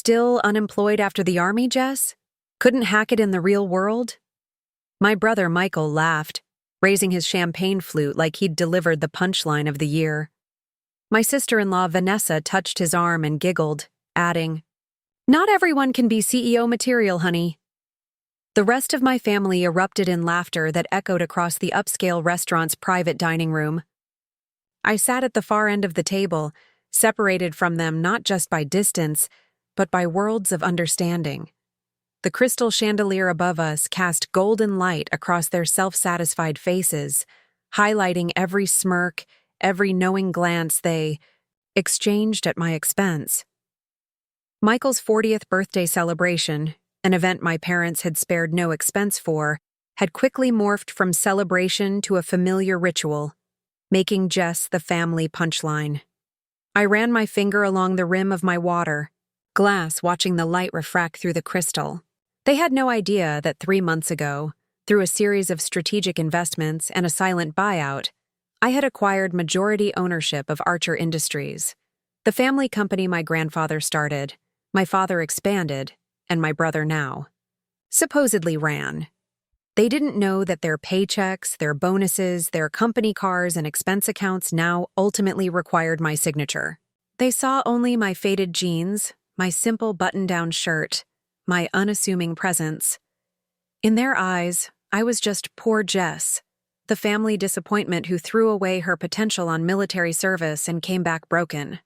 Still unemployed after the army, Jess? Couldn't hack it in the real world? My brother Michael laughed, raising his champagne flute like he'd delivered the punchline of the year. My sister-in-law Vanessa touched his arm and giggled, adding, "Not everyone can be CEO material, honey." The rest of my family erupted in laughter that echoed across the upscale restaurant's private dining room. I sat at the far end of the table, separated from them not just by distance, but by worlds of understanding. The crystal chandelier above us cast golden light across their self-satisfied faces, highlighting every smirk, every knowing glance they exchanged at my expense. Michael's 40th birthday celebration, an event my parents had spared no expense for, had quickly morphed from celebration to a familiar ritual, making Jess the family punchline. I ran my finger along the rim of my water glass, watching the light refract through the crystal. They had no idea that 3 months ago, through a series of strategic investments and a silent buyout, I had acquired majority ownership of Archer Industries, the family company my grandfather started, my father expanded, and my brother now supposedly ran. They didn't know that their paychecks, their bonuses, their company cars, and expense accounts now ultimately required my signature. They saw only my faded jeans, my simple button-down shirt, my unassuming presence. In their eyes, I was just poor Jess, the family disappointment who threw away her potential on military service and came back broken.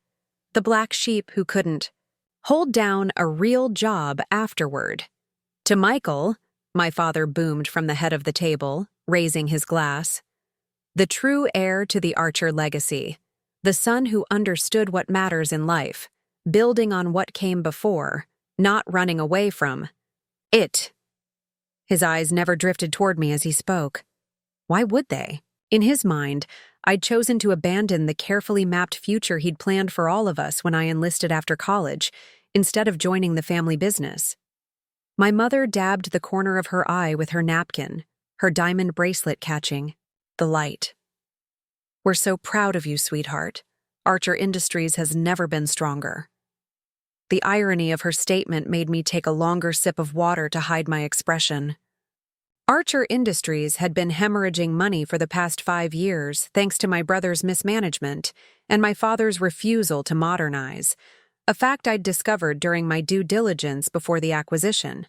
The black sheep who couldn't hold down a real job afterward. To Michael, my father boomed from the head of the table, raising his glass, the true heir to the Archer legacy, the son who understood what matters in life, building on what came before, not running away from it. His eyes never drifted toward me as he spoke. Why would they? In his mind, I'd chosen to abandon the carefully mapped future he'd planned for all of us when I enlisted after college, instead of joining the family business. My mother dabbed the corner of her eye with her napkin, her diamond bracelet catching the light. "We're so proud of you, sweetheart. Archer Industries has never been stronger." The irony of her statement made me take a longer sip of water to hide my expression. Archer Industries had been hemorrhaging money for the past 5 years thanks to my brother's mismanagement and my father's refusal to modernize, a fact I'd discovered during my due diligence before the acquisition.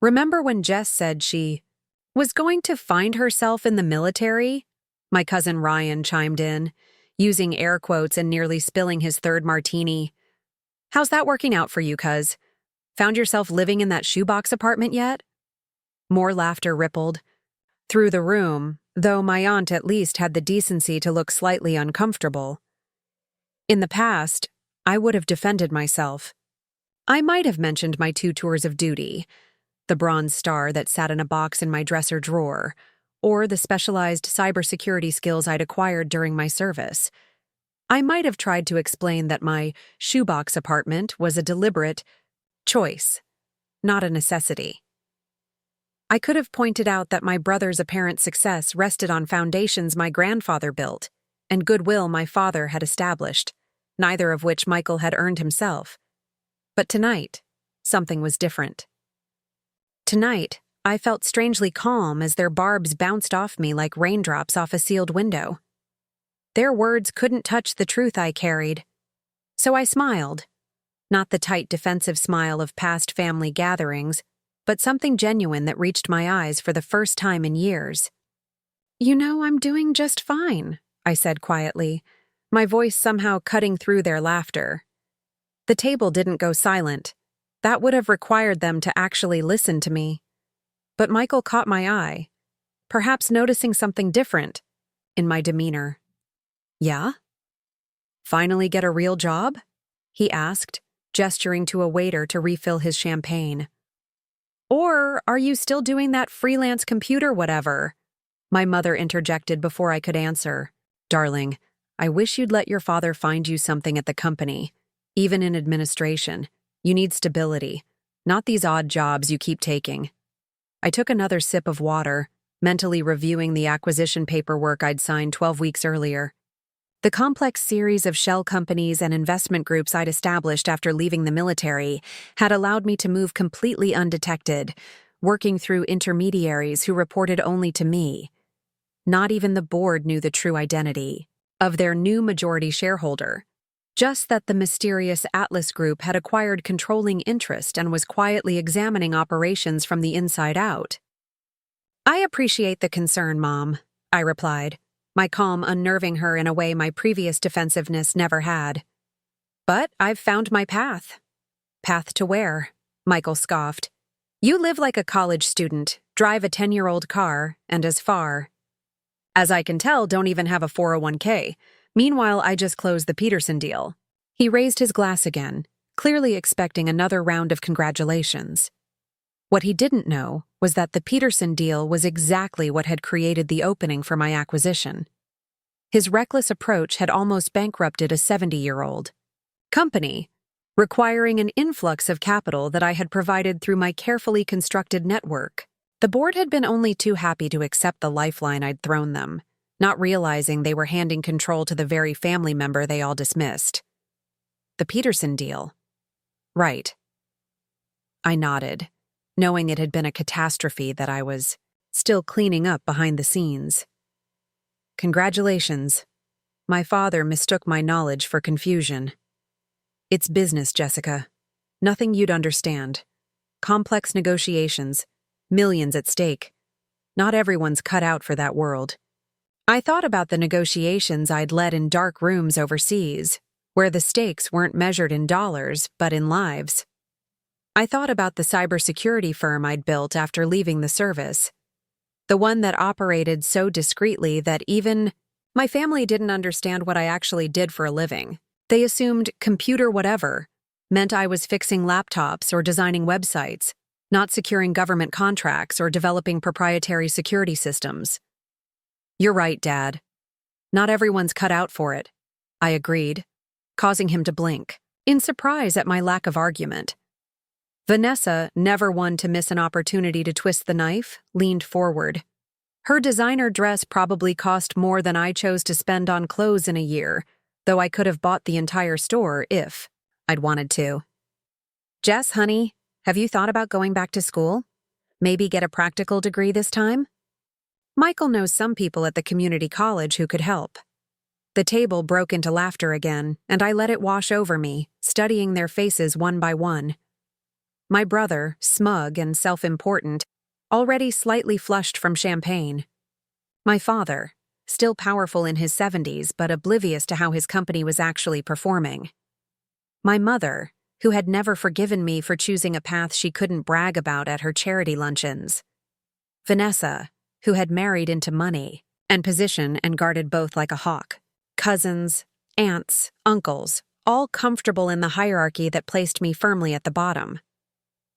Remember when Jess said she was going to find herself in the military? My cousin Ryan chimed in, using air quotes and nearly spilling his third martini. "How's that working out for you, cuz? Found yourself living in that shoebox apartment yet?" More laughter rippled through the room, though my aunt at least had the decency to look slightly uncomfortable. In the past, I would have defended myself. I might have mentioned my 2 tours of duty, the bronze star that sat in a box in my dresser drawer, or the specialized cybersecurity skills I'd acquired during my service. I might have tried to explain that my shoebox apartment was a deliberate choice, not a necessity. I could have pointed out that my brother's apparent success rested on foundations my grandfather built and goodwill my father had established, neither of which Michael had earned himself. But tonight, something was different. Tonight, I felt strangely calm as their barbs bounced off me like raindrops off a sealed window. Their words couldn't touch the truth I carried. So I smiled. Not the tight defensive smile of past family gatherings, but something genuine that reached my eyes for the first time in years. "You know, I'm doing just fine," I said quietly, my voice somehow cutting through their laughter. The table didn't go silent. That would have required them to actually listen to me. But Michael caught my eye, perhaps noticing something different in my demeanor. "Yeah? Finally get a real job?" he asked, gesturing to a waiter to refill his champagne. "Or are you still doing that freelance computer whatever?" My mother interjected before I could answer. "Darling, I wish you'd let your father find you something at the company. Even in administration, you need stability, not these odd jobs you keep taking." I took another sip of water, mentally reviewing the acquisition paperwork I'd signed 12 weeks earlier. The complex series of shell companies and investment groups I'd established after leaving the military had allowed me to move completely undetected, working through intermediaries who reported only to me. Not even the board knew the true identity of their new majority shareholder, just that the mysterious Atlas Group had acquired controlling interest and was quietly examining operations from the inside out. "I appreciate the concern, Mom," I replied, my calm unnerving her in a way my previous defensiveness never had. "But I've found my path." "Path to where?" Michael scoffed. "You live like a college student, drive a 10-year-old car, and as far as I can tell, don't even have a 401k. Meanwhile, I just closed the Peterson deal." He raised his glass again, clearly expecting another round of congratulations. What he didn't know was that the Peterson deal was exactly what had created the opening for my acquisition. His reckless approach had almost bankrupted a 70-year-old company, requiring an influx of capital that I had provided through my carefully constructed network. The board had been only too happy to accept the lifeline I'd thrown them, not realizing they were handing control to the very family member they all dismissed. "The Peterson deal." "Right." I nodded, knowing it had been a catastrophe that I was still cleaning up behind the scenes. "Congratulations." My father mistook my knowledge for confusion. "It's business, Jessica. Nothing you'd understand. Complex negotiations, millions at stake. Not everyone's cut out for that world." I thought about the negotiations I'd led in dark rooms overseas, where the stakes weren't measured in dollars, but in lives. I thought about the cybersecurity firm I'd built after leaving the service, the one that operated so discreetly that even my family didn't understand what I actually did for a living. They assumed computer whatever meant I was fixing laptops or designing websites, not securing government contracts or developing proprietary security systems. "You're right, Dad. Not everyone's cut out for it," I agreed, causing him to blink, in surprise at my lack of argument. Vanessa, never one to miss an opportunity to twist the knife, leaned forward. Her designer dress probably cost more than I chose to spend on clothes in a year, though I could have bought the entire store if I'd wanted to. "Jess, honey, have you thought about going back to school? Maybe get a practical degree this time?" Michael knows some people at the community college who could help. The table broke into laughter again, and I let it wash over me, studying their faces one by one. My brother, smug and self-important, already slightly flushed from champagne. My father, still powerful in his 70s but oblivious to how his company was actually performing. My mother, who had never forgiven me for choosing a path she couldn't brag about at her charity luncheons. Vanessa, who had married into money and position and guarded both like a hawk. Cousins, aunts, uncles, all comfortable in the hierarchy that placed me firmly at the bottom.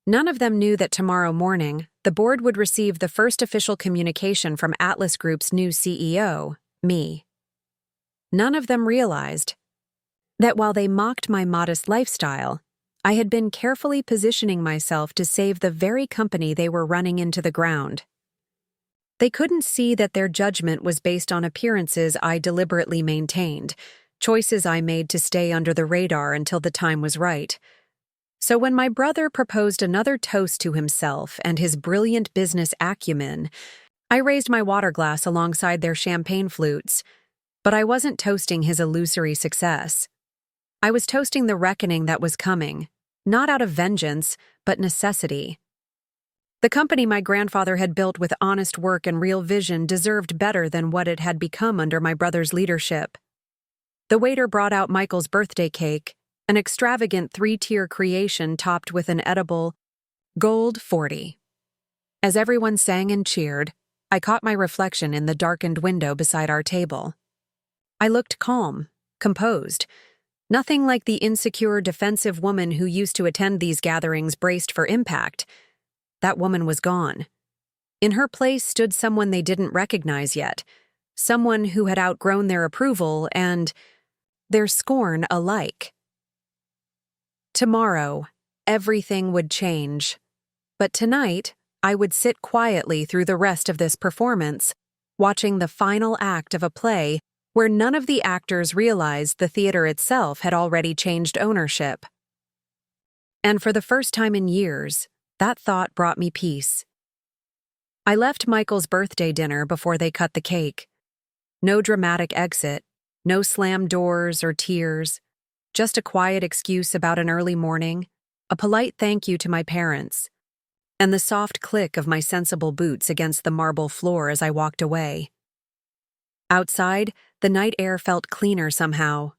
None of them knew that tomorrow morning, the board would receive the first official communication from Atlas Group's new CEO, me. None of them realized that while they mocked my modest lifestyle, I had been carefully positioning myself to save the very company they were running into the ground. They couldn't see that their judgment was based on appearances I deliberately maintained, choices I made to stay under the radar until the time was right. So when my brother proposed another toast to himself and his brilliant business acumen, I raised my water glass alongside their champagne flutes. But I wasn't toasting his illusory success. I was toasting the reckoning that was coming, not out of vengeance, but necessity. The company my grandfather had built with honest work and real vision deserved better than what it had become under my brother's leadership. The waiter brought out Michael's birthday cake, an extravagant 3-tier creation topped with an edible gold 40. As everyone sang and cheered, I caught my reflection in the darkened window beside our table. I looked calm, composed, nothing like the insecure, defensive woman who used to attend these gatherings braced for impact. That woman was gone. In her place stood someone they didn't recognize yet, someone who had outgrown their approval and their scorn alike. Tomorrow, everything would change. But tonight, I would sit quietly through the rest of this performance, watching the final act of a play where none of the actors realized the theater itself had already changed ownership. And for the first time in years, that thought brought me peace. I left Michael's birthday dinner before they cut the cake. No dramatic exit, no slammed doors or tears, just a quiet excuse about an early morning, a polite thank you to my parents, and the soft click of my sensible boots against the marble floor as I walked away. Outside, the night air felt cleaner somehow.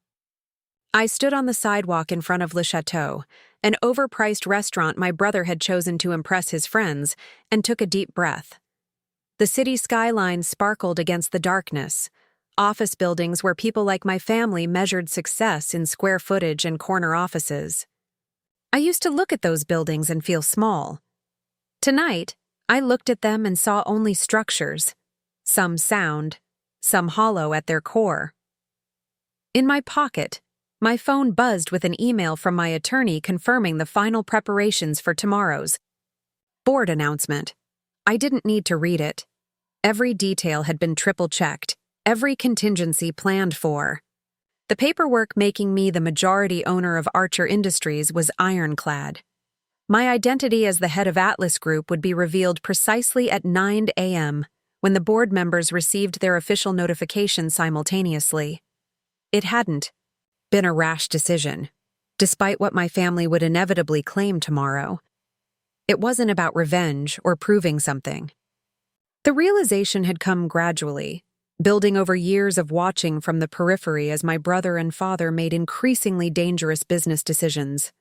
I stood on the sidewalk in front of Le Chateau, an overpriced restaurant my brother had chosen to impress his friends, and took a deep breath. The city skyline sparkled against the darkness, office buildings where people like my family measured success in square footage and corner offices. I used to look at those buildings and feel small. Tonight, I looked at them and saw only structures, some sound, some hollow at their core. In my pocket, my phone buzzed with an email from my attorney confirming the final preparations for tomorrow's board announcement. I didn't need to read it. Every detail had been triple-checked, every contingency planned for. The paperwork making me the majority owner of Archer Industries was ironclad. My identity as the head of Atlas Group would be revealed precisely at 9 a.m., when the board members received their official notification simultaneously. It hadn't been a rash decision, despite what my family would inevitably claim tomorrow. It wasn't about revenge or proving something. The realization had come gradually, building over years of watching from the periphery as my brother and father made increasingly dangerous business decisions.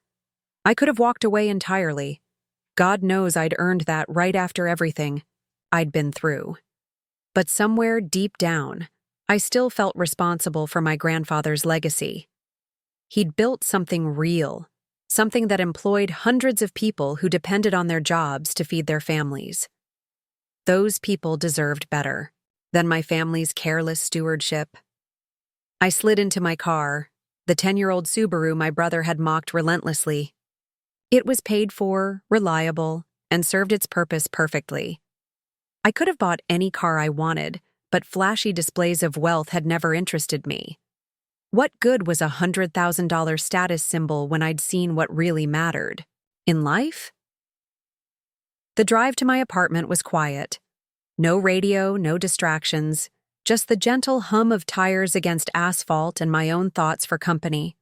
I could have walked away entirely. God knows I'd earned that right after everything I'd been through. But somewhere deep down, I still felt responsible for my grandfather's legacy. He'd built something real, something that employed hundreds of people who depended on their jobs to feed their families. Those people deserved better than my family's careless stewardship. I slid into my car, the 10-year-old Subaru my brother had mocked relentlessly. It was paid for, reliable, and served its purpose perfectly. I could have bought any car I wanted, but flashy displays of wealth had never interested me. What good was a $100,000 status symbol when I'd seen what really mattered? In life? The drive to my apartment was quiet. No radio, no distractions, just the gentle hum of tires against asphalt and my own thoughts for company.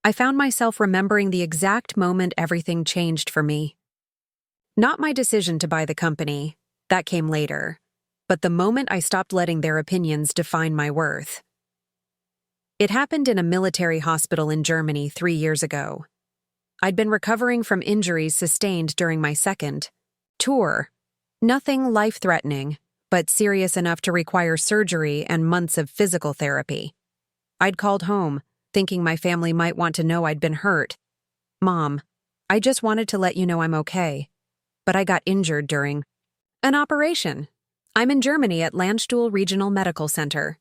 I found myself remembering the exact moment everything changed for me. Not my decision to buy the company, that came later, but the moment I stopped letting their opinions define my worth. It happened in a military hospital in Germany 3 years ago. I'd been recovering from injuries sustained during my second tour. Nothing life-threatening, but serious enough to require surgery and months of physical therapy. I'd called home, thinking my family might want to know I'd been hurt. Mom, I just wanted to let you know I'm okay, but I got injured during an operation. I'm in Germany at Landstuhl Regional Medical Center.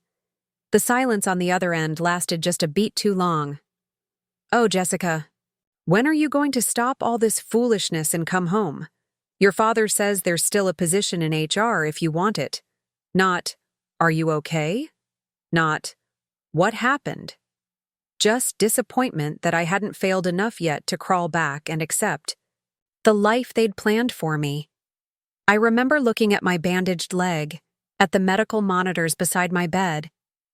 The silence on the other end lasted just a beat too long. Oh, Jessica, when are you going to stop all this foolishness and come home? Your father says there's still a position in HR if you want it. Not, are you okay? Not, what happened? Just disappointment that I hadn't failed enough yet to crawl back and accept the life they'd planned for me. I remember looking at my bandaged leg, at the medical monitors beside my bed,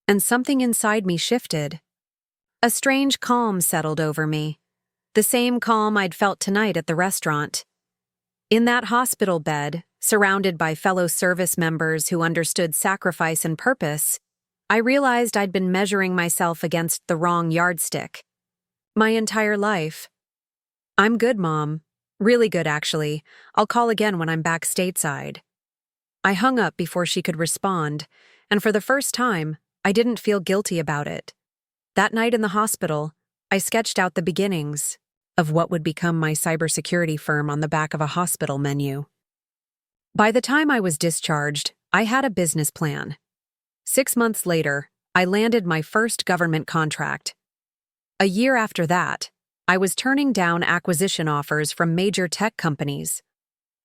and something inside me shifted. A strange calm settled over me, the same calm I'd felt tonight at the restaurant. In that hospital bed, surrounded by fellow service members who understood sacrifice and purpose, I realized I'd been measuring myself against the wrong yardstick. My entire life. I'm good, Mom. Really good, actually. I'll call again when I'm back stateside. I hung up before she could respond, and for the first time, I didn't feel guilty about it. That night in the hospital, I sketched out the beginnings of what would become my cybersecurity firm on the back of a hospital menu. By the time I was discharged, I had a business plan. 6 months later, I landed my first government contract. A year after that, I was turning down acquisition offers from major tech companies,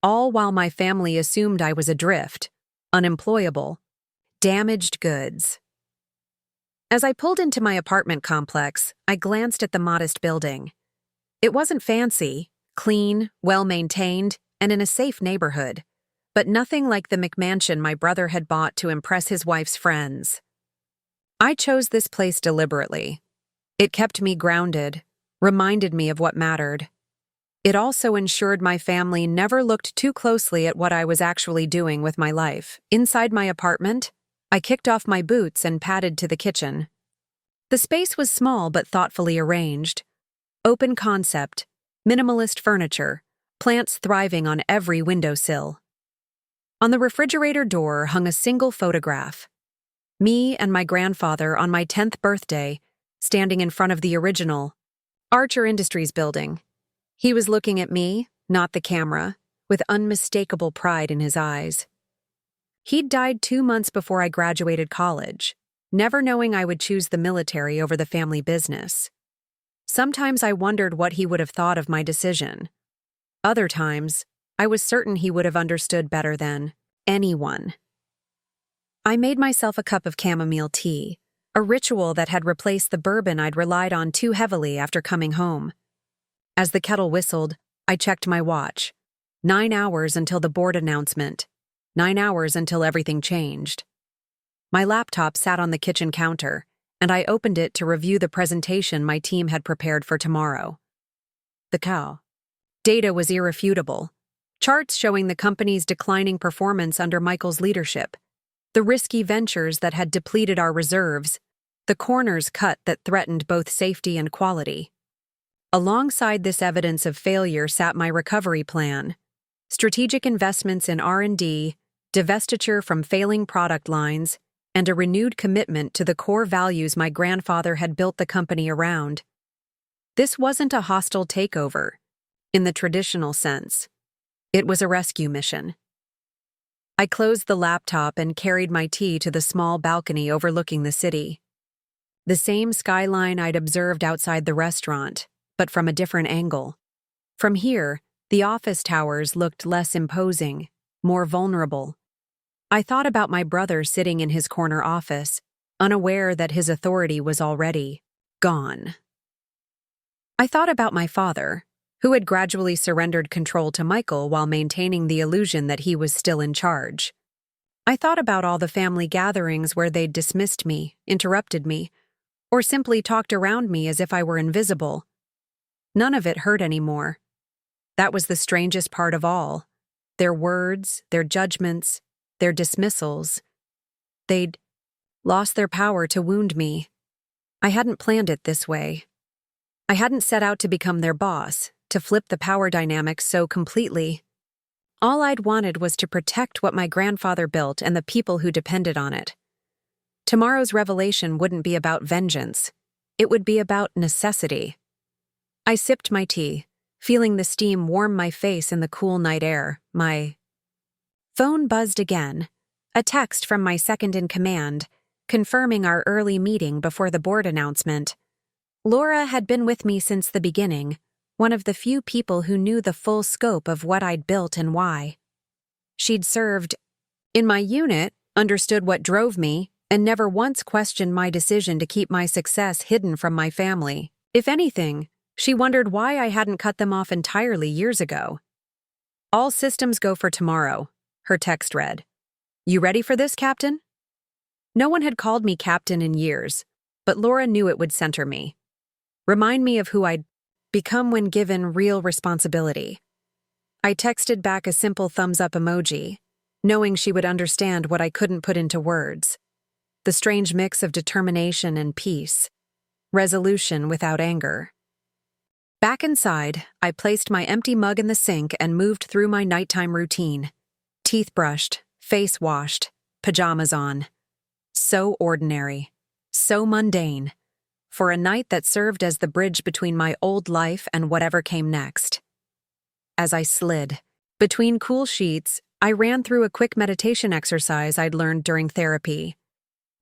all while my family assumed I was adrift, unemployable, damaged goods. As I pulled into my apartment complex, I glanced at the modest building. It wasn't fancy, clean, well-maintained, and in a safe neighborhood, but nothing like the McMansion my brother had bought to impress his wife's friends. I chose this place deliberately. It kept me grounded, reminded me of what mattered. It also ensured my family never looked too closely at what I was actually doing with my life. Inside my apartment, I kicked off my boots and padded to the kitchen. The space was small but thoughtfully arranged. Open concept, minimalist furniture, plants thriving on every windowsill. On the refrigerator door hung a single photograph. Me and my grandfather on my 10th birthday, standing in front of the original Archer Industries building. He was looking at me, not the camera, with unmistakable pride in his eyes. He'd died 2 months before I graduated college, never knowing I would choose the military over the family business. Sometimes I wondered what he would have thought of my decision. Other times, I was certain he would have understood better than anyone. I made myself a cup of chamomile tea, a ritual that had replaced the bourbon I'd relied on too heavily after coming home. As the kettle whistled, I checked my watch. 9 hours until the board announcement. 9 hours until everything changed. My laptop sat on the kitchen counter, and I opened it to review the presentation my team had prepared for tomorrow. The cow. Data was irrefutable. Charts showing the company's declining performance under Michael's leadership, the risky ventures that had depleted our reserves, the corners cut that threatened both safety and quality. Alongside this evidence of failure sat my recovery plan: strategic investments in R&D, divestiture from failing product lines, and a renewed commitment to the core values my grandfather had built the company around. This wasn't a hostile takeover, in the traditional sense. It was a rescue mission. I closed the laptop and carried my tea to the small balcony overlooking the city. The same skyline I'd observed outside the restaurant, but from a different angle. From here, the office towers looked less imposing, more vulnerable. I thought about my brother sitting in his corner office, unaware that his authority was already gone. I thought about my father, who had gradually surrendered control to Michael while maintaining the illusion that he was still in charge. I thought about all the family gatherings where they'd dismissed me, interrupted me, or simply talked around me as if I were invisible. None of it hurt anymore. That was the strangest part of all. Their words, their judgments, their dismissals. They'd lost their power to wound me. I hadn't planned it this way. I hadn't set out to become their boss, to flip the power dynamics so completely. All I'd wanted was to protect what my grandfather built and the people who depended on it. Tomorrow's revelation wouldn't be about vengeance. It would be about necessity. I sipped my tea, feeling the steam warm my face in the cool night air. My phone buzzed again, a text from my second-in-command, confirming our early meeting before the board announcement. Laura had been with me since the beginning, one of the few people who knew the full scope of what I'd built and why. She'd served in my unit, understood what drove me, and never once questioned my decision to keep my success hidden from my family. If anything, she wondered why I hadn't cut them off entirely years ago. "All systems go for tomorrow," her text read. "You ready for this, Captain?" No one had called me Captain in years, but Laura knew it would center me. Remind me of who I'd become when given real responsibility. I texted back a simple thumbs-up emoji, knowing she would understand what I couldn't put into words. The strange mix of determination and peace. Resolution without anger. Back inside, I placed my empty mug in the sink and moved through my nighttime routine. Teeth brushed, face washed, pajamas on. So ordinary. So mundane. For a night that served as the bridge between my old life and whatever came next. As I slid between cool sheets, I ran through a quick meditation exercise I'd learned during therapy.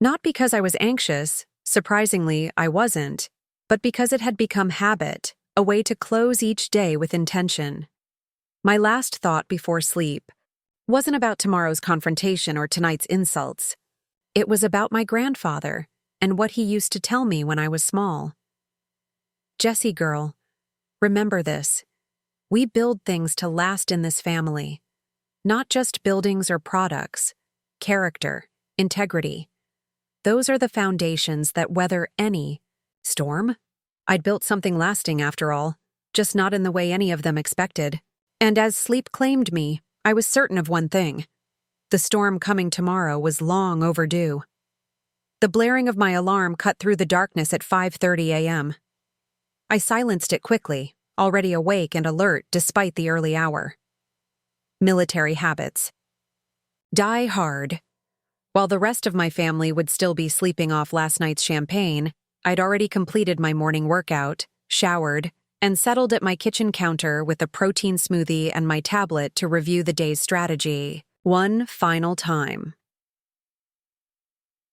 Not because I was anxious, surprisingly, I wasn't, but because it had become habit, a way to close each day with intention. My last thought before sleep wasn't about tomorrow's confrontation or tonight's insults. It was about my grandfather and what he used to tell me when I was small. Jessie girl, remember this. We build things to last in this family. Not just buildings or products. Character, integrity. Those are the foundations that weather any storm. I'd built something lasting after all, just not in the way any of them expected. And as sleep claimed me, I was certain of one thing. The storm coming tomorrow was long overdue. The blaring of my alarm cut through the darkness at 5:30 a.m. I silenced it quickly, already awake and alert despite the early hour. Military habits. Die hard. While the rest of my family would still be sleeping off last night's champagne, I'd already completed my morning workout, showered, and settled at my kitchen counter with a protein smoothie and my tablet to review the day's strategy, one final time.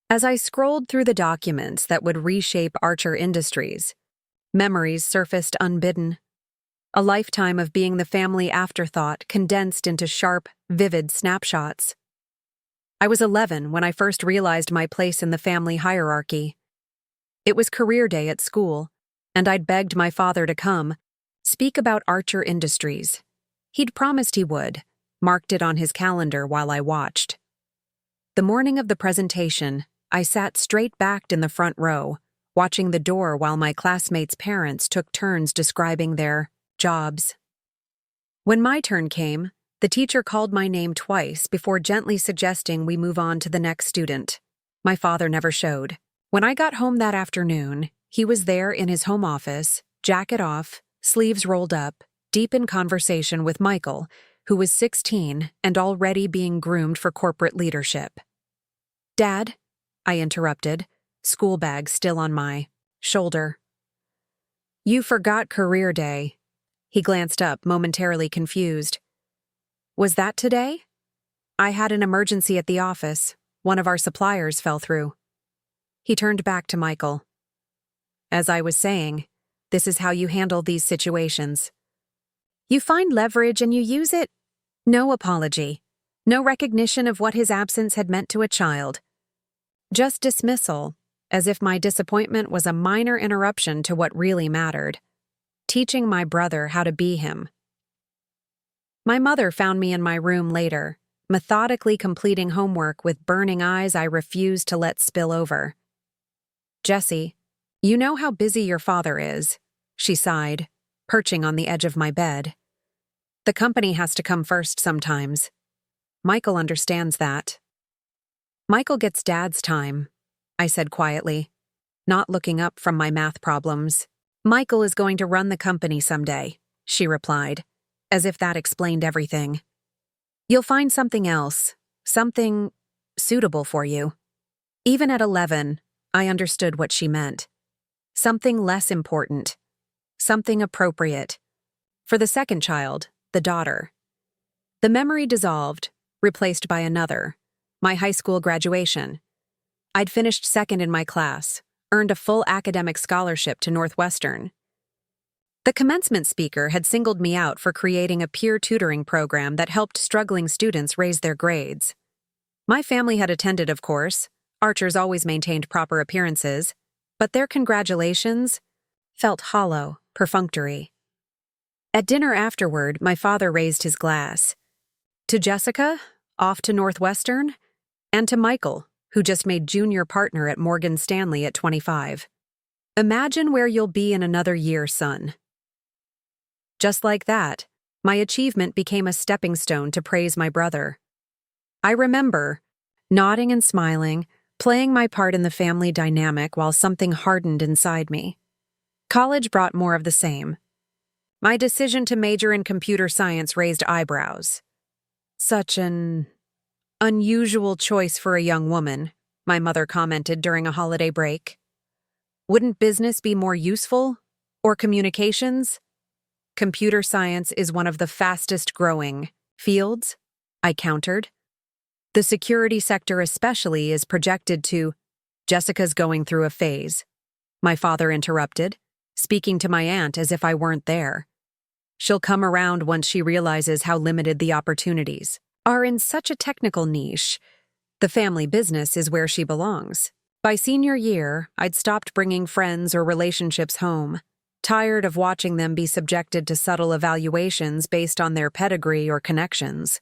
As I scrolled through the documents that would reshape Archer Industries, memories surfaced unbidden. A lifetime of being the family afterthought condensed into sharp, vivid snapshots. I was 11 when I first realized my place in the family hierarchy. It was career day at school, and I'd begged my father to come, speak about Archer Industries. He'd promised he would, marked it on his calendar while I watched. The morning of the presentation, I sat straight-backed in the front row, watching the door while my classmates' parents took turns describing their jobs. When my turn came, the teacher called my name twice before gently suggesting we move on to the next student. My father never showed. When I got home that afternoon, he was there in his home office, jacket off, sleeves rolled up, deep in conversation with Michael, who was 16 and already being groomed for corporate leadership. "Dad," I interrupted, school bag still on my shoulder. "You forgot career day." He glanced up, momentarily confused. "Was that today?" "I had an emergency at the office. One of our suppliers fell through." He turned back to Michael. "As I was saying, this is how you handle these situations. You find leverage and you use it. No apology. No recognition of what his absence had meant to a child. Just dismissal, as if my disappointment was a minor interruption to what really mattered. Teaching my brother how to be him. My mother found me in my room later, methodically completing homework with burning eyes I refused to let spill over. "Jessie, you know how busy your father is," she sighed, perching on the edge of my bed. "The company has to come first sometimes. Michael understands that." "Michael gets Dad's time," I said quietly, not looking up from my math problems. "Michael is going to run the company someday," she replied, as if that explained everything. "You'll find something else, something suitable for you." Even at 11, I understood what she meant. Something less important. Something appropriate. For the second child, the daughter. The memory dissolved, replaced by another. My high school graduation. I'd finished second in my class, earned a full academic scholarship to Northwestern. The commencement speaker had singled me out for creating a peer tutoring program that helped struggling students raise their grades. My family had attended, of course. Archers always maintained proper appearances, but their congratulations felt hollow, perfunctory. At dinner afterward, my father raised his glass. To Jessica, off to Northwestern, and to Michael, who just made junior partner at Morgan Stanley at 25. "Imagine where you'll be in another year, son." Just like that, my achievement became a stepping stone to praise my brother. I remember, nodding and smiling, playing my part in the family dynamic while something hardened inside me. College brought more of the same. My decision to major in computer science raised eyebrows. "Such an unusual choice for a young woman," my mother commented during a holiday break. "Wouldn't business be more useful? Or communications?" "Computer science is one of the fastest growing fields," I countered. "The security sector especially is projected to—" "Jessica's going through a phase," my father interrupted, speaking to my aunt as if I weren't there. "She'll come around once she realizes how limited the opportunities are in such a technical niche. The family business is where she belongs." By senior year, I'd stopped bringing friends or relationships home, tired of watching them be subjected to subtle evaluations based on their pedigree or connections.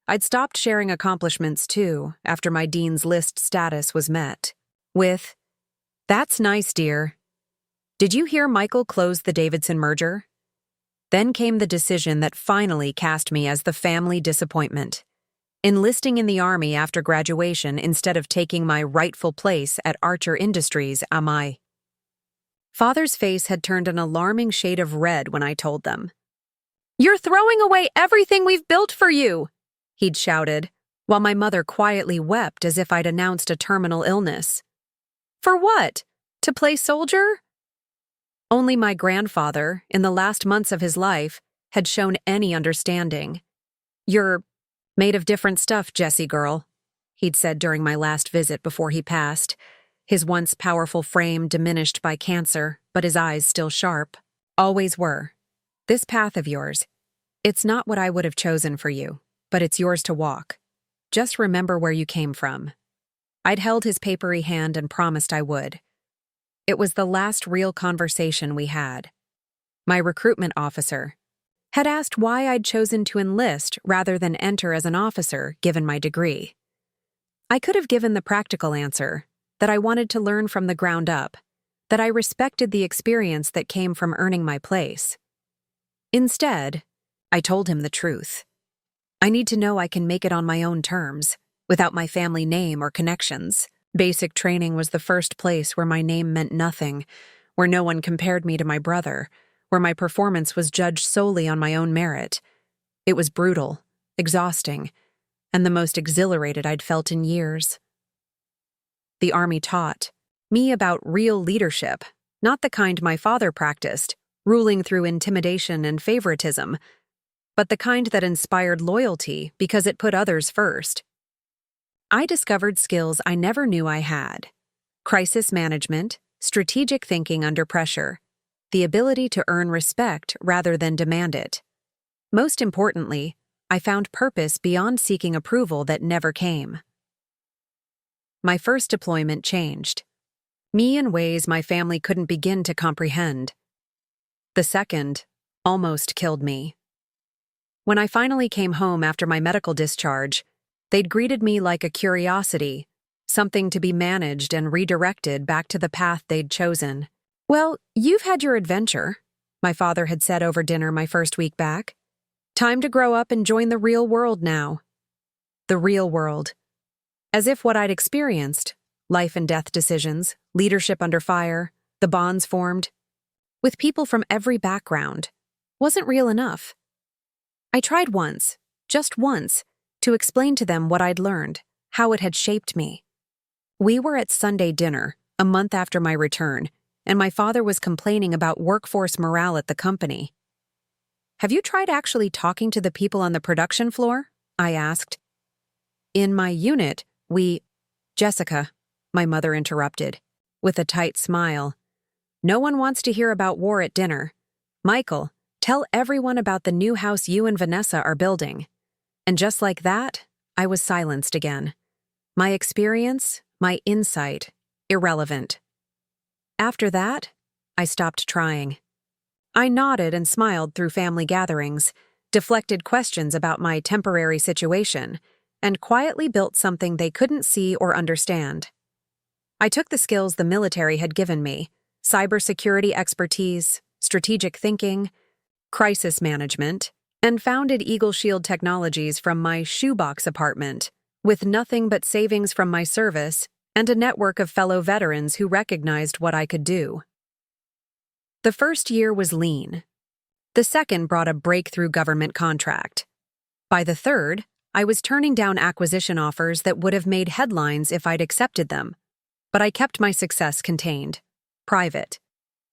I'd stopped sharing accomplishments too, after my Dean's List status was met. With, "That's nice, dear. Did you hear Michael closed the Davidson merger?" Then came the decision that finally cast me as the family disappointment. Enlisting in the Army after graduation instead of taking my rightful place at Archer Industries, am I? Father's face had turned an alarming shade of red when I told them. "You're throwing away everything we've built for you!" he'd shouted, while my mother quietly wept as if I'd announced a terminal illness. "For what? To play soldier?" Only my grandfather, in the last months of his life, had shown any understanding. "You're made of different stuff, Jessie girl," he'd said during my last visit before he passed, his once powerful frame diminished by cancer, but his eyes still sharp. "Always were. This path of yours, it's not what I would have chosen for you, but it's yours to walk. Just remember where you came from." I'd held his papery hand and promised I would. It was the last real conversation we had. My recruitment officer had asked why I'd chosen to enlist rather than enter as an officer, given my degree. I could have given the practical answer, that I wanted to learn from the ground up, that I respected the experience that came from earning my place. Instead, I told him the truth. I need to know I can make it on my own terms, without my family name or connections. Basic training was the first place where my name meant nothing, where no one compared me to my brother, where my performance was judged solely on my own merit. It was brutal, exhausting, and the most exhilarated I'd felt in years. The Army taught me about real leadership, not the kind my father practiced, ruling through intimidation and favoritism, but the kind that inspired loyalty because it put others first. I discovered skills I never knew I had: crisis management, strategic thinking under pressure, the ability to earn respect rather than demand it. Most importantly, I found purpose beyond seeking approval that never came. My first deployment changed me in ways my family couldn't begin to comprehend. The second almost killed me. When I finally came home after my medical discharge, they'd greeted me like a curiosity, something to be managed and redirected back to the path they'd chosen. "Well, you've had your adventure," my father had said over dinner my first week back. "Time to grow up and join the real world now." The real world. As if what I'd experienced, life and death decisions, leadership under fire, the bonds formed, with people from every background, wasn't real enough. I tried once, just once, to explain to them what I'd learned, how it had shaped me. We were at Sunday dinner, a month after my return, and my father was complaining about workforce morale at the company. "Have you tried actually talking to the people on the production floor?" I asked. "In my unit, Jessica," my mother interrupted, with a tight smile. "No one wants to hear about war at dinner. Michael, tell everyone about the new house you and Vanessa are building." And just like that, I was silenced again. My experience, my insight, irrelevant. After that, I stopped trying. I nodded and smiled through family gatherings, deflected questions about my temporary situation, and quietly built something they couldn't see or understand. I took the skills the military had given me: cybersecurity expertise, strategic thinking, crisis management, and founded Eagle Shield Technologies from my shoebox apartment, with nothing but savings from my service and a network of fellow veterans who recognized what I could do. The first year was lean. The second brought a breakthrough government contract. By the third, I was turning down acquisition offers that would have made headlines if I'd accepted them, but I kept my success contained, private.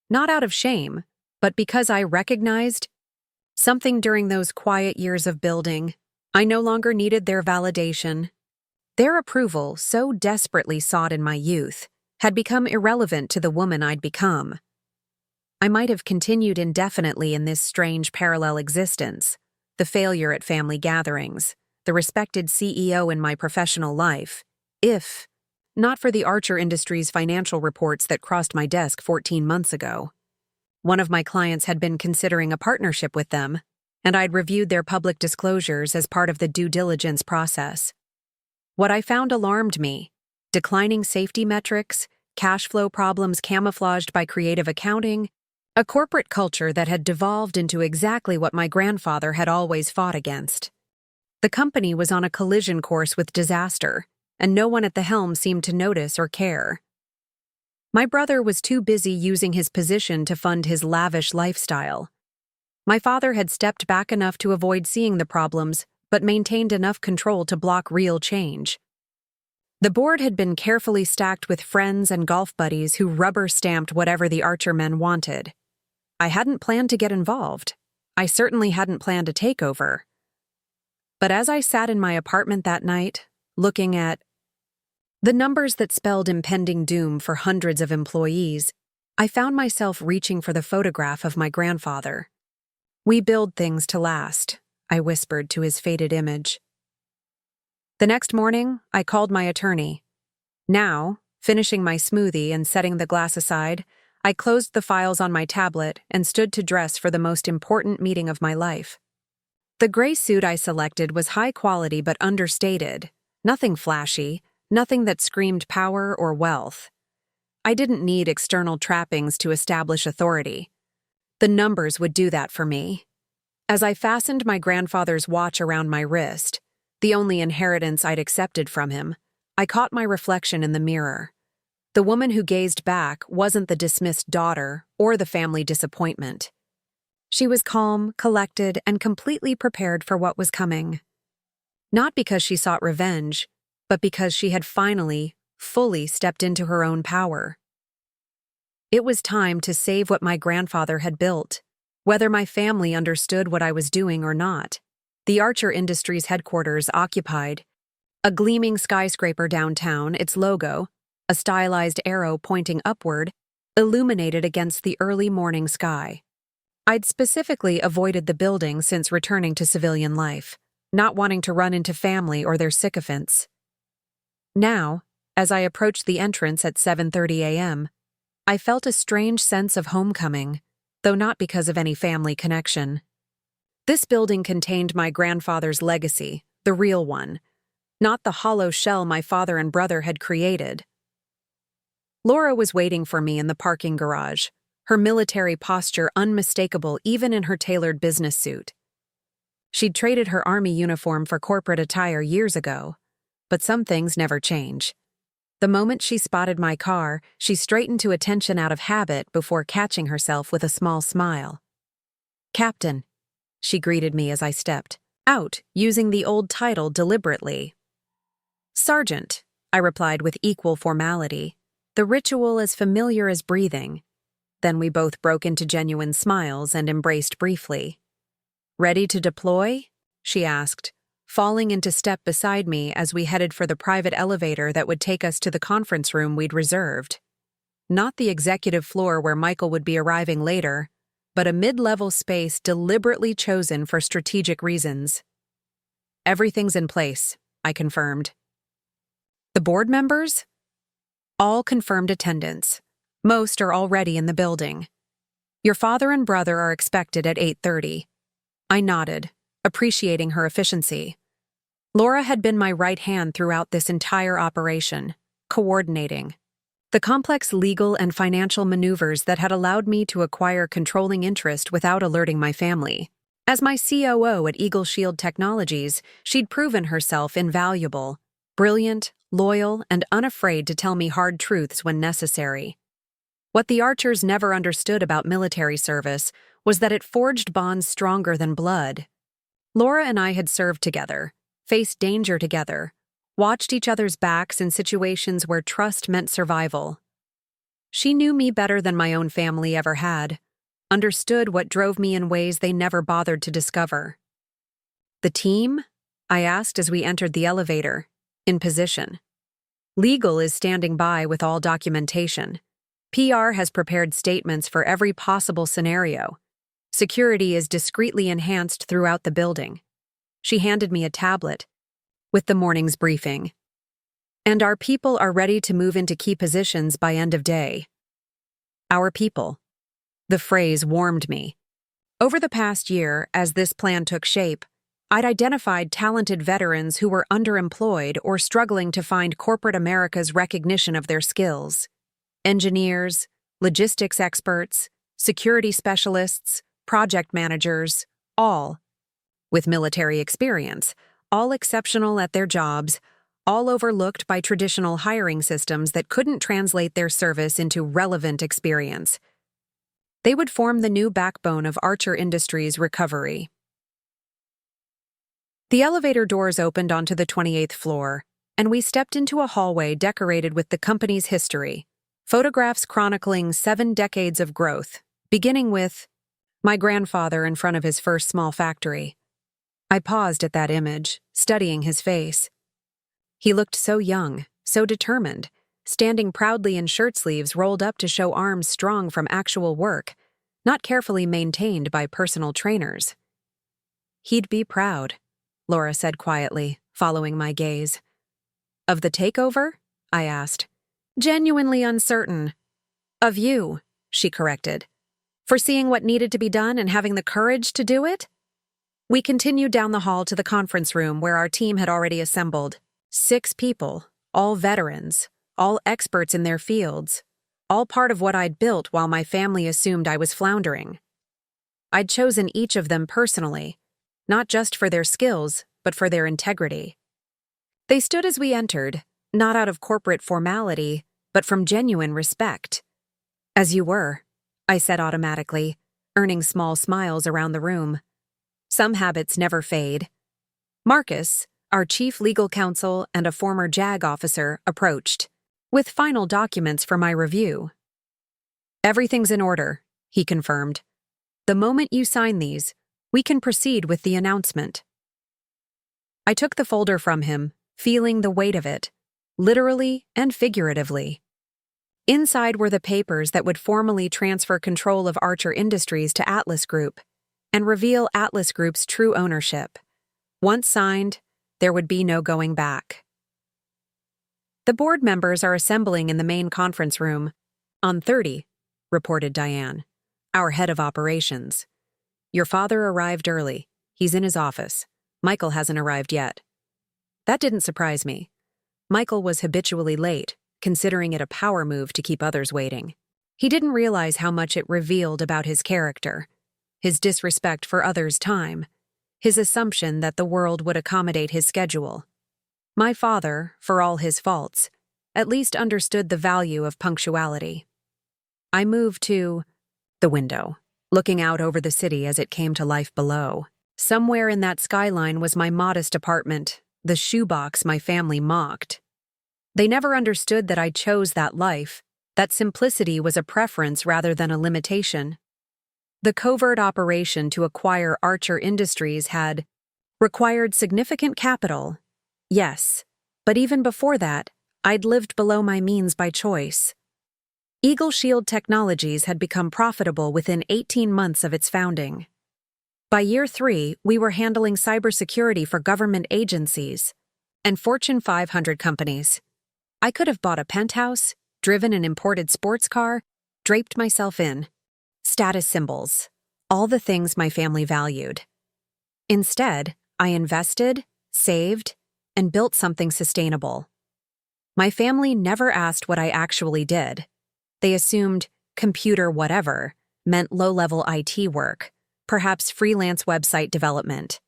Not out of shame, but because I recognized something during those quiet years of building. I no longer needed their validation. Their approval, so desperately sought in my youth, had become irrelevant to the woman I'd become. I might have continued indefinitely in this strange parallel existence: the failure at family gatherings, the respected CEO in my professional life, if not for the Archer Industries financial reports that crossed my desk 14 months ago. One of my clients had been considering a partnership with them, and I'd reviewed their public disclosures as part of the due diligence process. What I found alarmed me: declining safety metrics, cash flow problems camouflaged by creative accounting, a corporate culture that had devolved into exactly what my grandfather had always fought against. The company was on a collision course with disaster, and no one at the helm seemed to notice or care. My brother was too busy using his position to fund his lavish lifestyle. My father had stepped back enough to avoid seeing the problems, but maintained enough control to block real change. The board had been carefully stacked with friends and golf buddies who rubber-stamped whatever the Archer men wanted. I hadn't planned to get involved. I certainly hadn't planned a takeover. But as I sat in my apartment that night, looking at the numbers that spelled impending doom for hundreds of employees, I found myself reaching for the photograph of my grandfather. "We build things to last," I whispered to his faded image. The next morning, I called my attorney. Now, finishing my smoothie and setting the glass aside, I closed the files on my tablet and stood to dress for the most important meeting of my life. The gray suit I selected was high quality but understated, nothing flashy, nothing that screamed power or wealth. I didn't need external trappings to establish authority. The numbers would do that for me. As I fastened my grandfather's watch around my wrist, the only inheritance I'd accepted from him, I caught my reflection in the mirror. The woman who gazed back wasn't the dismissed daughter or the family disappointment. She was calm, collected, and completely prepared for what was coming. Not because she sought revenge, but because she had finally, fully stepped into her own power. It was time to save what my grandfather had built, whether my family understood what I was doing or not. The Archer Industries headquarters occupied a gleaming skyscraper downtown, its logo, a stylized arrow pointing upward, illuminated against the early morning sky. I'd specifically avoided the building since returning to civilian life, not wanting to run into family or their sycophants. Now, as I approached the entrance at 7:30 a.m., I felt a strange sense of homecoming, though not because of any family connection. This building contained my grandfather's legacy, the real one, not the hollow shell my father and brother had created. Laura was waiting for me in the parking garage, her military posture unmistakable even in her tailored business suit. She'd traded her army uniform for corporate attire years ago, but some things never change. The moment she spotted my car, she straightened to attention out of habit before catching herself with a small smile. "Captain," she greeted me as I stepped out, using the old title deliberately. "Sergeant," I replied with equal formality, the ritual as familiar as breathing. Then we both broke into genuine smiles and embraced briefly. "Ready to deploy?" she asked, falling into step beside me as we headed for the private elevator that would take us to the conference room we'd reserved. Not the executive floor where Michael would be arriving later, but a mid-level space deliberately chosen for strategic reasons. "Everything's in place," I confirmed. "The board members?" "All confirmed attendance. Most are already in the building. Your father and brother are expected at 8:30. I nodded, appreciating her efficiency. Laura had been my right hand throughout this entire operation, coordinating the complex legal and financial maneuvers that had allowed me to acquire controlling interest without alerting my family. As my COO at Eagle Shield Technologies, she'd proven herself invaluable, brilliant, loyal, and unafraid to tell me hard truths when necessary. What the Archers never understood about military service was that it forged bonds stronger than blood. Laura and I had served together, faced danger together, watched each other's backs in situations where trust meant survival. She knew me better than my own family ever had, understood what drove me in ways they never bothered to discover. "The team?" I asked as we entered the elevator, in position. "Legal is standing by with all documentation. PR has prepared statements for every possible scenario. Security is discreetly enhanced throughout the building." She handed me a tablet with the morning's briefing. And our people are ready to move into key positions by end of day. Our people. The phrase warmed me. Over the past year, as this plan took shape, I'd identified talented veterans who were underemployed or struggling to find corporate America's recognition of their skills. Engineers, logistics experts, security specialists, project managers, all with military experience, all exceptional at their jobs, all overlooked by traditional hiring systems that couldn't translate their service into relevant experience. They would form the new backbone of Archer Industries' recovery. The elevator doors opened onto the 28th floor, and we stepped into a hallway decorated with the company's history, photographs chronicling 7 decades of growth, beginning with my grandfather in front of his first small factory. I paused at that image, studying his face. He looked so young, so determined, standing proudly in shirt sleeves rolled up to show arms strong from actual work, not carefully maintained by personal trainers. He'd be proud, Laura said quietly, following my gaze. Of the takeover? I asked. Genuinely uncertain. Of you, she corrected. Foreseeing what needed to be done and having the courage to do it? We continued down the hall to the conference room where our team had already assembled. 6 people, all veterans, all experts in their fields, all part of what I'd built while my family assumed I was floundering. I'd chosen each of them personally, not just for their skills, but for their integrity. They stood as we entered, not out of corporate formality, but from genuine respect. As you were, I said automatically, earning small smiles around the room. Some habits never fade. Marcus, our chief legal counsel and a former JAG officer, approached, with final documents for my review. Everything's in order, he confirmed. The moment you sign these, we can proceed with the announcement. I took the folder from him, feeling the weight of it, literally and figuratively. Inside were the papers that would formally transfer control of Archer Industries to Atlas Group and reveal Atlas Group's true ownership. Once signed, there would be no going back. The board members are assembling in the main conference room. On 30, reported Diane, our head of operations. Your father arrived early. He's in his office. Michael hasn't arrived yet. That didn't surprise me. Michael was habitually late, considering it a power move to keep others waiting. He didn't realize how much it revealed about his character, his disrespect for others' time, his assumption that the world would accommodate his schedule. My father, for all his faults, at least understood the value of punctuality. I moved to the window, looking out over the city as it came to life below. Somewhere in that skyline was my modest apartment, the shoebox my family mocked. They never understood that I chose that life, that simplicity was a preference rather than a limitation. The covert operation to acquire Archer Industries had required significant capital, yes, but even before that, I'd lived below my means by choice. Eagle Shield Technologies had become profitable within 18 months of its founding. By year 3, we were handling cybersecurity for government agencies and Fortune 500 companies. I could have bought a penthouse, driven an imported sports car, draped myself in status symbols, all the things my family valued. Instead, I invested, saved, and built something sustainable. My family never asked what I actually did. They assumed computer whatever meant low-level IT work, perhaps freelance website development.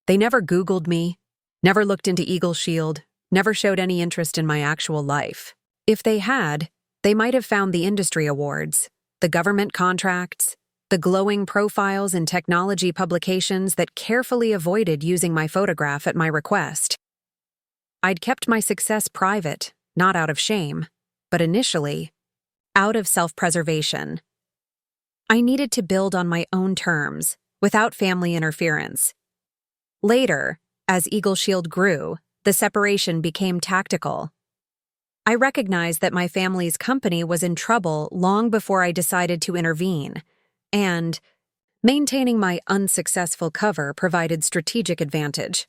They never Googled me, never looked into Eagle Shield, never showed any interest in my actual life. If they had, they might have found the industry awards, the government contracts, the glowing profiles in technology publications that carefully avoided using my photograph at my request. I'd kept my success private, not out of shame, but initially, out of self-preservation. I needed to build on my own terms, without family interference. Later, as Eagle Shield grew, the separation became tactical. I recognized that my family's company was in trouble long before I decided to intervene, and maintaining my unsuccessful cover provided strategic advantage.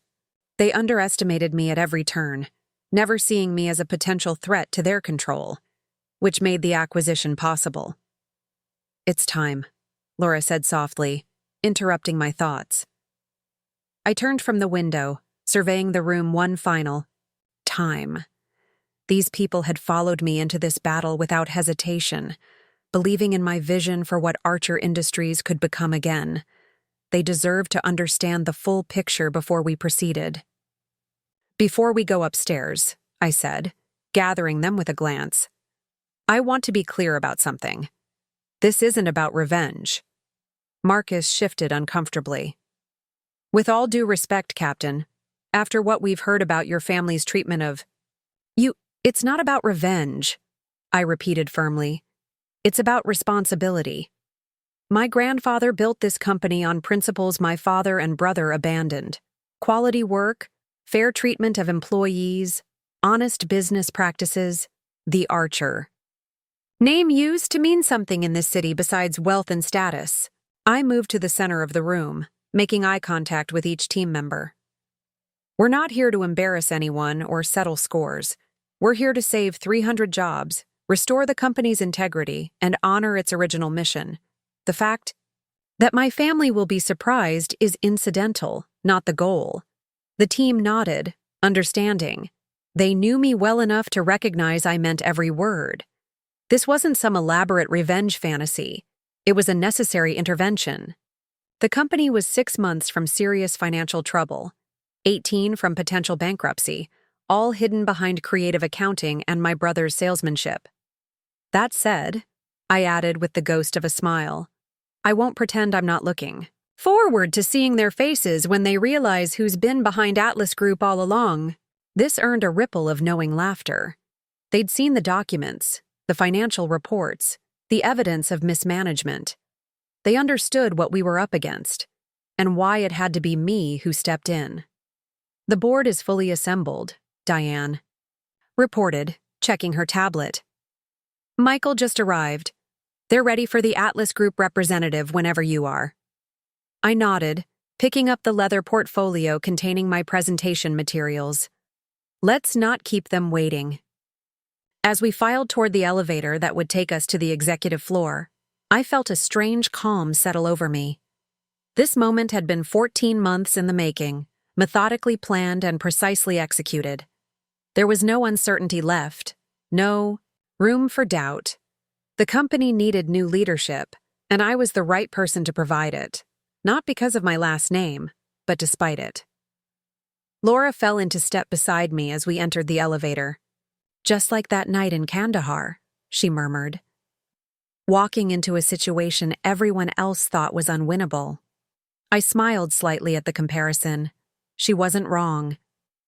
They underestimated me at every turn. never seeing me as a potential threat to their control, which made the acquisition possible. "It's time," Laura said softly, interrupting my thoughts. I turned from the window, surveying the room one final time. These people had followed me into this battle without hesitation, believing in my vision for what Archer Industries could become again. They deserved to understand the full picture before we proceeded. "Before we go upstairs," I said, gathering them with a glance, "I want to be clear about something. This isn't about revenge." Marcus shifted uncomfortably. "With all due respect, Captain, after what we've heard about your family's treatment of you, it's not about revenge," I repeated firmly. "It's about responsibility. My grandfather built this company on principles my father and brother abandoned. Quality work, fair treatment of employees, honest business practices, the Archer name used to mean something in this city besides wealth and status." I moved to the center of the room, making eye contact with each team member. "We're not here to embarrass anyone or settle scores. We're here to save 300 jobs, restore the company's integrity, and honor its original mission. The fact that my family will be surprised is incidental, not the goal." The team nodded, understanding. They knew me well enough to recognize I meant every word. This wasn't some elaborate revenge fantasy. It was a necessary intervention. The company was 6 months from serious financial trouble, 18 from potential bankruptcy, all hidden behind creative accounting and my brother's salesmanship. That said, I added with the ghost of a smile, I won't pretend I'm not looking forward to seeing their faces when they realize who's been behind Atlas Group all along. This earned a ripple of knowing laughter. They'd seen the documents, the financial reports, the evidence of mismanagement. They understood what we were up against, and why it had to be me who stepped in. "The board is fully assembled," Diane reported, checking her tablet. "Michael just arrived. They're ready for the Atlas Group representative whenever you are." I nodded, picking up the leather portfolio containing my presentation materials. Let's not keep them waiting. As we filed toward the elevator that would take us to the executive floor, I felt a strange calm settle over me. This moment had been 14 months in the making, methodically planned and precisely executed. There was no uncertainty left, no room for doubt. The company needed new leadership, and I was the right person to provide it, not because of my last name, but despite it. Laura fell into step beside me as we entered the elevator. "Just like that night in Kandahar," she murmured. Walking into a situation everyone else thought was unwinnable. I smiled slightly at the comparison. She wasn't wrong.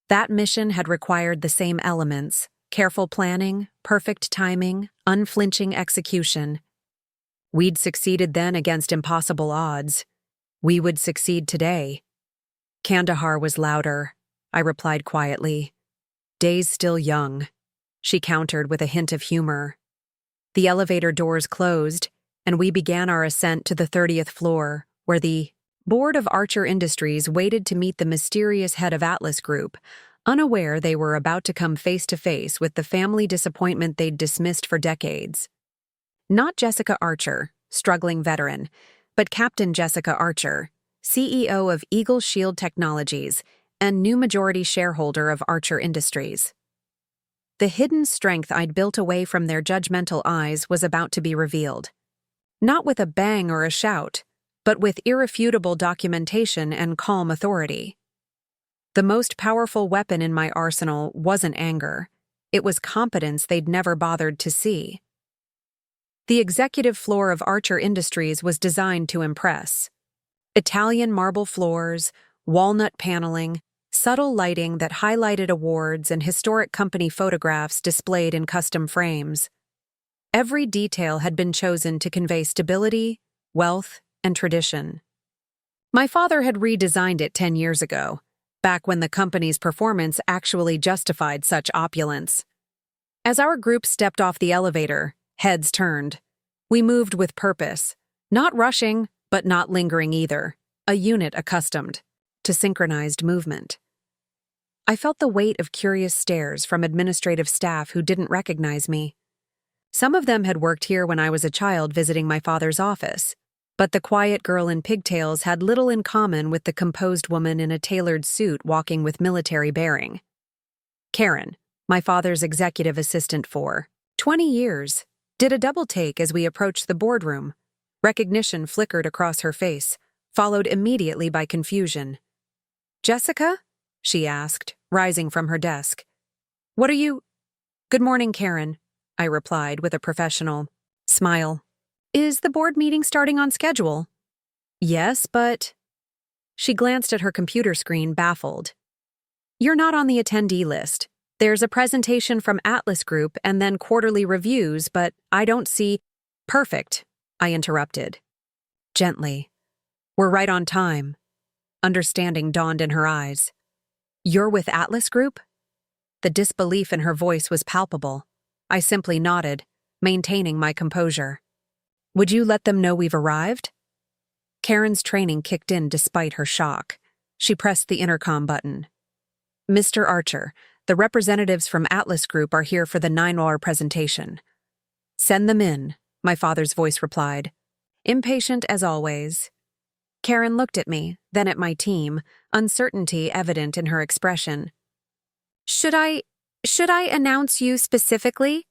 That mission had required the same elements: careful planning, perfect timing, unflinching execution. We'd succeeded then against impossible odds. We would succeed today. "Kandahar was louder," I replied quietly. "Days still young," she countered with a hint of humor. The elevator doors closed, and we began our ascent to the 30th floor, where the board of Archer Industries waited to meet the mysterious head of Atlas Group, unaware they were about to come face to face with the family disappointment they'd dismissed for decades. Not Jessica Archer, struggling veteran, but Captain Jessica Archer, CEO of Eagle Shield Technologies and new majority shareholder of Archer Industries. The hidden strength I'd built away from their judgmental eyes was about to be revealed. Not with a bang or a shout, but with irrefutable documentation and calm authority. The most powerful weapon in my arsenal wasn't anger. It was competence they'd never bothered to see. The executive floor of Archer Industries was designed to impress. Italian marble floors, walnut paneling, subtle lighting that highlighted awards and historic company photographs displayed in custom frames. Every detail had been chosen to convey stability, wealth, and tradition. My father had redesigned it 10 years ago, back when the company's performance actually justified such opulence. As our group stepped off the elevator, heads turned. We moved with purpose, not rushing, but not lingering either, a unit accustomed to synchronized movement. I felt the weight of curious stares from administrative staff who didn't recognize me. Some of them had worked here when I was a child visiting my father's office, but the quiet girl in pigtails had little in common with the composed woman in a tailored suit walking with military bearing. Karen, my father's executive assistant for 20 years, did a double take as we approached the boardroom. Recognition flickered across her face, followed immediately by confusion. "Jessica?" she asked, rising from her desk. "What are you—" "Good morning, Karen," I replied with a professional smile. "Is the board meeting starting on schedule?" "Yes, but—" She glanced at her computer screen, baffled. "You're not on the attendee list. There's a presentation from Atlas Group and then quarterly reviews, but I don't see—" "Perfect," I interrupted. Gently. "We're right on time." Understanding dawned in her eyes. "You're with Atlas Group?" The disbelief in her voice was palpable. I simply nodded, maintaining my composure. "Would you let them know we've arrived?" Karen's training kicked in despite her shock. She pressed the intercom button. "Mr. Archer, the representatives from Atlas Group are here for the 9-hour presentation." "Send them in," my father's voice replied. Impatient as always. Karen looked at me, then at my team, uncertainty evident in her expression. Should I announce you specifically?"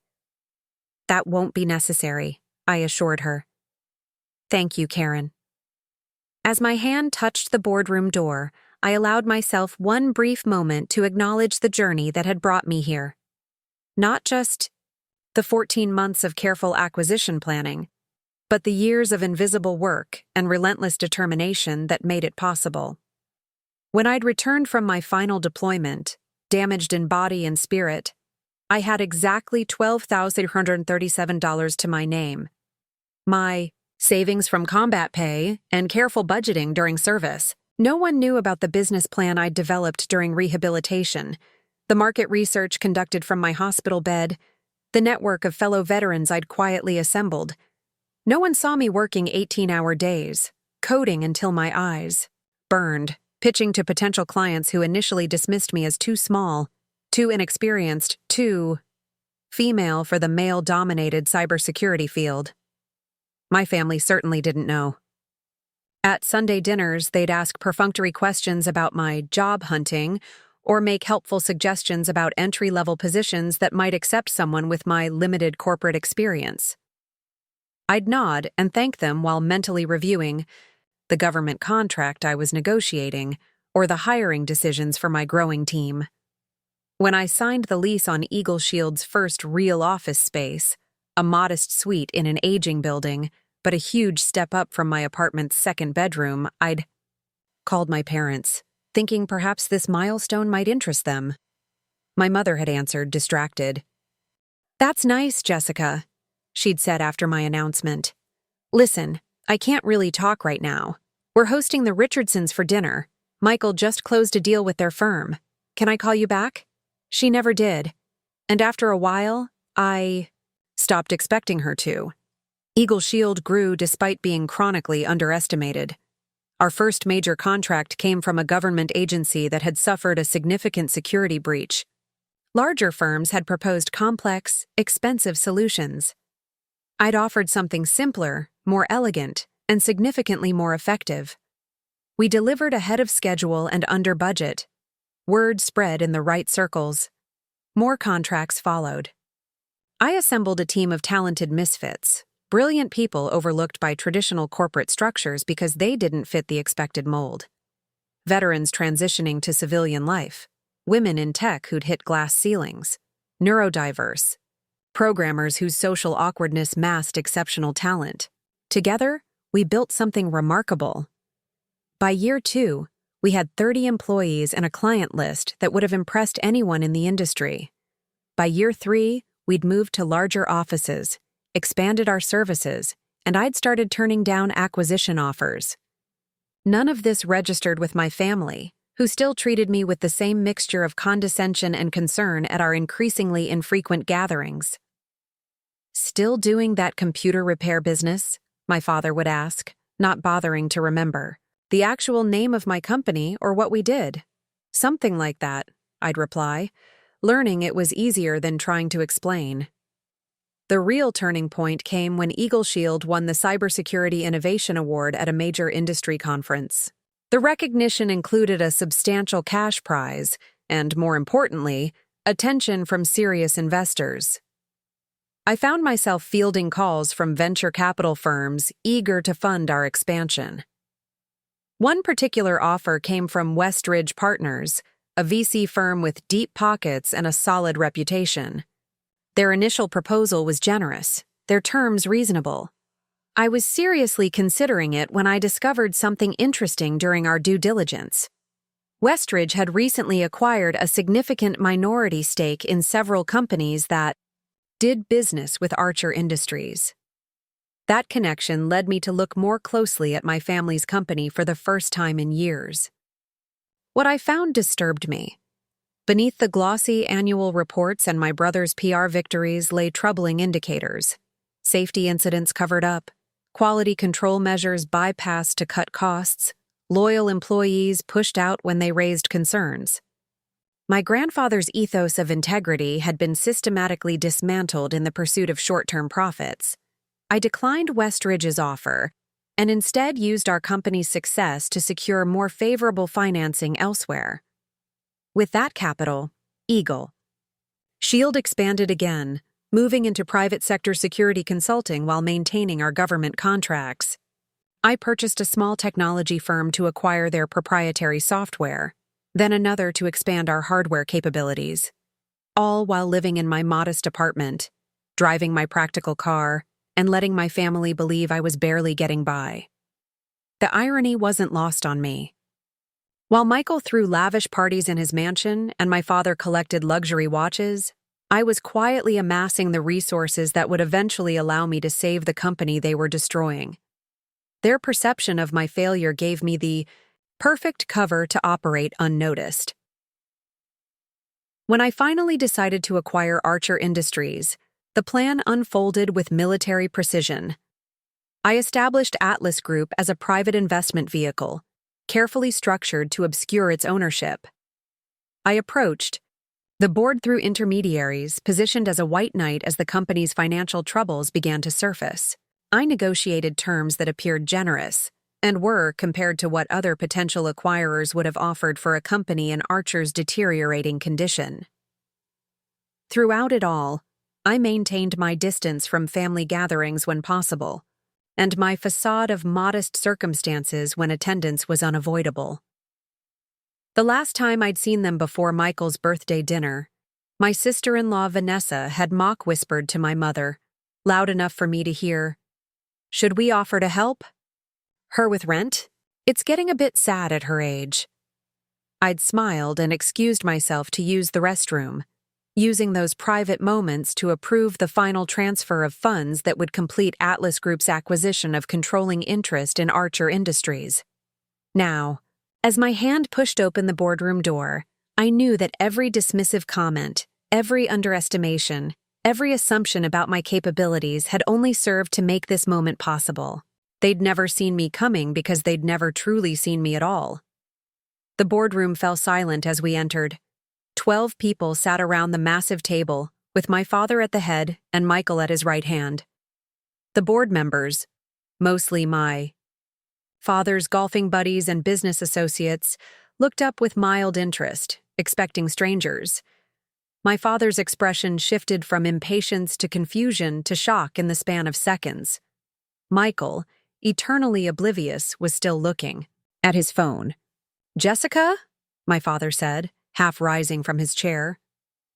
"That won't be necessary," I assured her. "Thank you, Karen." As my hand touched the boardroom door, I allowed myself one brief moment to acknowledge the journey that had brought me here. Not just the 14 months of careful acquisition planning, but the years of invisible work and relentless determination that made it possible. When I'd returned from my final deployment, damaged in body and spirit, I had exactly $12,337 to my name. My savings from combat pay and careful budgeting during service. No one knew about the business plan I'd developed during rehabilitation, the market research conducted from my hospital bed, the network of fellow veterans I'd quietly assembled. No one saw me working 18-hour days, coding until my eyes burned, pitching to potential clients who initially dismissed me as too small, too inexperienced, too female for the male-dominated cybersecurity field. My family certainly didn't know. At Sunday dinners, they'd ask perfunctory questions about my job hunting or make helpful suggestions about entry-level positions that might accept someone with my limited corporate experience. I'd nod and thank them while mentally reviewing the government contract I was negotiating or the hiring decisions for my growing team. When I signed the lease on Eagle Shield's first real office space, a modest suite in an aging building, but a huge step up from my apartment's second bedroom, I'd called my parents, thinking perhaps this milestone might interest them. My mother had answered, distracted. "That's nice, Jessica," she'd said after my announcement. "Listen, I can't really talk right now. We're hosting the Richardsons for dinner. Michael just closed a deal with their firm. Can I call you back?" She never did. And after a while, I stopped expecting her to. Eagle Shield grew despite being chronically underestimated. Our first major contract came from a government agency that had suffered a significant security breach. Larger firms had proposed complex, expensive solutions. I'd offered something simpler, more elegant, and significantly more effective. We delivered ahead of schedule and under budget. Word spread in the right circles. More contracts followed. I assembled a team of talented misfits, brilliant people overlooked by traditional corporate structures because they didn't fit the expected mold. Veterans transitioning to civilian life, women in tech who'd hit glass ceilings, neurodiverse, programmers whose social awkwardness masked exceptional talent. Together, we built something remarkable. By year 2, we had 30 employees and a client list that would have impressed anyone in the industry. By year 3, we'd moved to larger offices, expanded our services, and I'd started turning down acquisition offers. None of this registered with my family, who still treated me with the same mixture of condescension and concern at our increasingly infrequent gatherings. "Still doing that computer repair business?" my father would ask, not bothering to remember. The actual name of my company or what we did. Something like that. I'd reply, learning it was easier than trying to explain. The real turning point came when Eagle Shield won the Cybersecurity Innovation Award at a major industry conference. The recognition included a substantial cash prize and, more importantly, attention from serious investors. I found myself fielding calls from venture capital firms eager to fund our expansion. One particular offer came from Westridge Partners, a VC firm with deep pockets and a solid reputation. Their initial proposal was generous, their terms reasonable. I was seriously considering it when I discovered something interesting during our due diligence. Westridge had recently acquired a significant minority stake in several companies that did business with Archer Industries. That connection led me to look more closely at my family's company for the first time in years. What I found disturbed me. Beneath the glossy annual reports and my brother's PR victories lay troubling indicators. Safety incidents covered up, quality control measures bypassed to cut costs, loyal employees pushed out when they raised concerns. My grandfather's ethos of integrity had been systematically dismantled in the pursuit of short-term profits. I declined Westridge's offer and instead used our company's success to secure more favorable financing elsewhere. With that capital, Eagle Shield expanded again, moving into private sector security consulting while maintaining our government contracts. I purchased a small technology firm to acquire their proprietary software, then another to expand our hardware capabilities, all while living in my modest apartment, driving my practical car, and letting my family believe I was barely getting by. The irony wasn't lost on me. While Michael threw lavish parties in his mansion and my father collected luxury watches, I was quietly amassing the resources that would eventually allow me to save the company they were destroying. Their perception of my failure gave me the perfect cover to operate unnoticed. When I finally decided to acquire Archer Industries, the plan unfolded with military precision. I established Atlas Group as a private investment vehicle, carefully structured to obscure its ownership. I approached the board through intermediaries, positioned as a white knight as the company's financial troubles began to surface. I negotiated terms that appeared generous, and were compared to what other potential acquirers would have offered for a company in Archer's deteriorating condition. Throughout it all, I maintained my distance from family gatherings when possible, and my facade of modest circumstances when attendance was unavoidable. The last time I'd seen them before Michael's birthday dinner, my sister-in-law Vanessa had mock-whispered to my mother, loud enough for me to hear, "Should we offer to help? Her with rent? It's getting a bit sad at her age." I'd smiled and excused myself to use the restroom, using those private moments to approve the final transfer of funds that would complete Atlas Group's acquisition of controlling interest in Archer Industries. Now, as my hand pushed open the boardroom door, I knew that every dismissive comment, every underestimation, every assumption about my capabilities had only served to make this moment possible. They'd never seen me coming because they'd never truly seen me at all. The boardroom fell silent as we entered. 12 people sat around the massive table, with my father at the head and Michael at his right hand. The board members, mostly my father's golfing buddies and business associates, looked up with mild interest, expecting strangers. My father's expression shifted from impatience to confusion to shock in the span of seconds. Michael, eternally oblivious, was still looking at his phone. "Jessica?" my father said, half rising from his chair.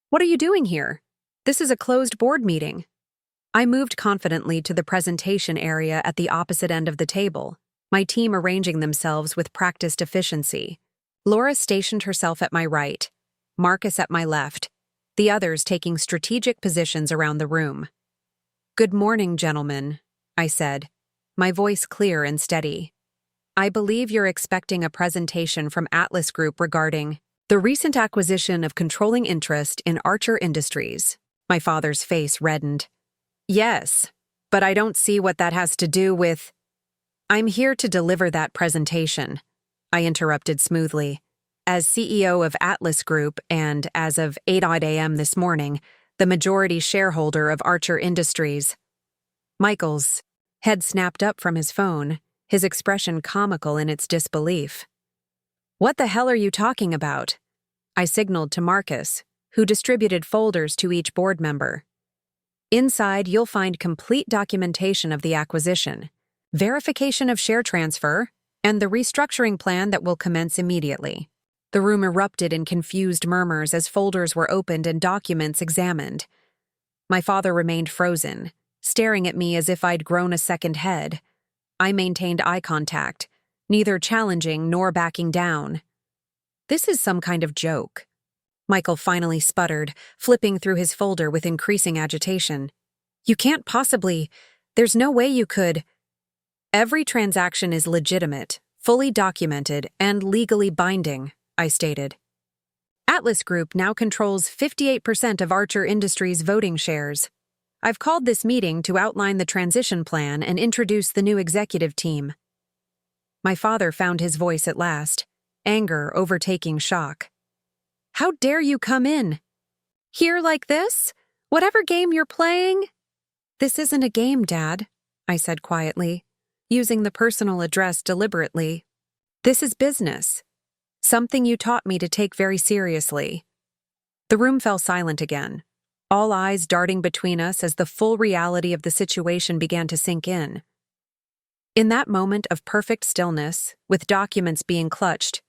"What are you doing here? This is a closed board meeting." I moved confidently to the presentation area at the opposite end of the table, my team arranging themselves with practiced efficiency. Laura stationed herself at my right, Marcus at my left, the others taking strategic positions around the room. "Good morning, gentlemen," I said, my voice clear and steady. "I believe you're expecting a presentation from Atlas Group regarding the recent acquisition of controlling interest in Archer Industries." My father's face reddened. "Yes, but I don't see what that has to do with—" "I'm here to deliver that presentation," I interrupted smoothly. As CEO of Atlas Group and, as of 8 a.m. this morning, the majority shareholder of Archer Industries. Michael's head snapped up from his phone, his expression comical in its disbelief. "What the hell are you talking about?" I signaled to Marcus, who distributed folders to each board member. "Inside, you'll find complete documentation of the acquisition, verification of share transfer, and the restructuring plan that will commence immediately." The room erupted in confused murmurs as folders were opened and documents examined. My father remained frozen, staring at me as if I'd grown a second head. I maintained eye contact, neither challenging nor backing down. "This is some kind of joke," Michael finally sputtered, flipping through his folder with increasing agitation. "You can't possibly. There's no way you could." "Every transaction is legitimate, fully documented, and legally binding," I stated. "Atlas Group now controls 58% of Archer Industries' voting shares. I've called this meeting to outline the transition plan and introduce the new executive team." My father found his voice at last, anger overtaking shock. "How dare you come in? Here like this? Whatever game you're playing?" "This isn't a game, Dad," I said quietly, using the personal address deliberately. "This is business. Something you taught me to take very seriously." The room fell silent again, all eyes darting between us as the full reality of the situation began to sink in. In that moment of perfect stillness, with documents being clutched,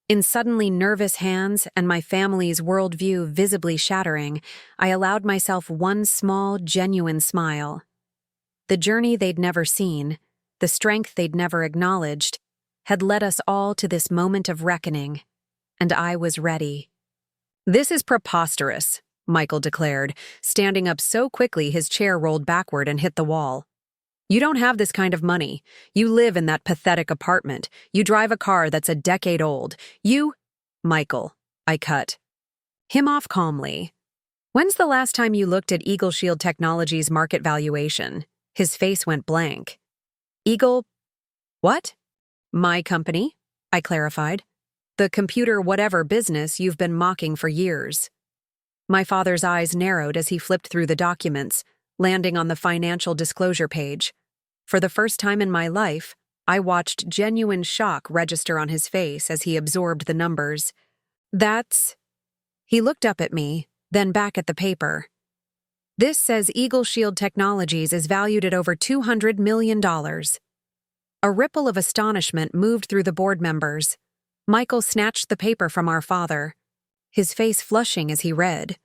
in suddenly nervous hands and my family's worldview visibly shattering, I allowed myself one small, genuine smile. The journey they'd never seen, the strength they'd never acknowledged, had led us all to this moment of reckoning, and I was ready. "This is preposterous," Michael declared, standing up so quickly his chair rolled backward and hit the wall. "You don't have this kind of money. You live in that pathetic apartment. You drive a car that's a decade old. Michael," I cut him off calmly. "When's the last time you looked at Eagle Shield Technologies' market valuation?" His face went blank. "Eagle? What?" "My company," I clarified. "The computer whatever business you've been mocking for years." My father's eyes narrowed as he flipped through the documents, landing on the financial disclosure page. For the first time in my life, I watched genuine shock register on his face as he absorbed the numbers. "That's..." He looked up at me, then back at the paper. "This says Eagle Shield Technologies is valued at over $200 million. A ripple of astonishment moved through the board members. Michael snatched the paper from our father, his face flushing as he read.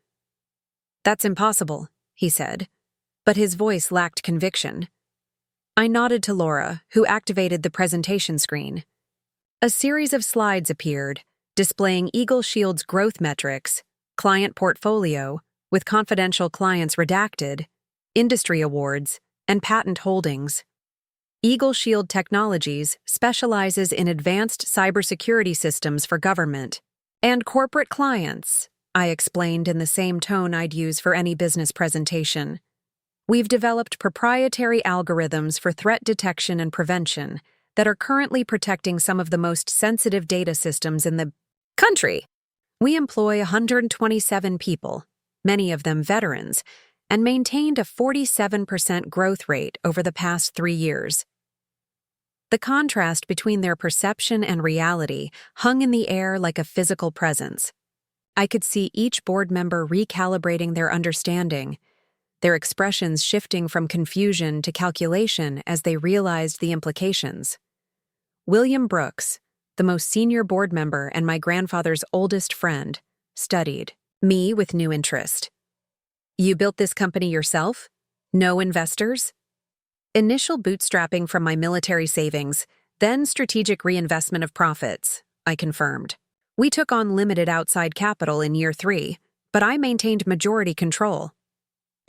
"That's impossible," he said, but his voice lacked conviction. I nodded to Laura, who activated the presentation screen. A series of slides appeared, displaying Eagle Shield's growth metrics, client portfolio, with confidential clients redacted, industry awards, and patent holdings. Eagle Shield Technologies specializes in advanced cybersecurity systems for government and corporate clients, I explained in the same tone I'd use for any business presentation. "We've developed proprietary algorithms for threat detection and prevention that are currently protecting some of the most sensitive data systems in the country. We employ 127 people, many of them veterans, and maintained a 47% growth rate over the past 3 years." The contrast between their perception and reality hung in the air like a physical presence. I could see each board member recalibrating their understanding, their expressions shifting from confusion to calculation as they realized the implications. William Brooks, the most senior board member and my grandfather's oldest friend, studied me with new interest. "You built this company yourself? No investors?" "Initial bootstrapping from my military savings, then strategic reinvestment of profits," I confirmed. "We took on limited outside capital in year 3, but I maintained majority control.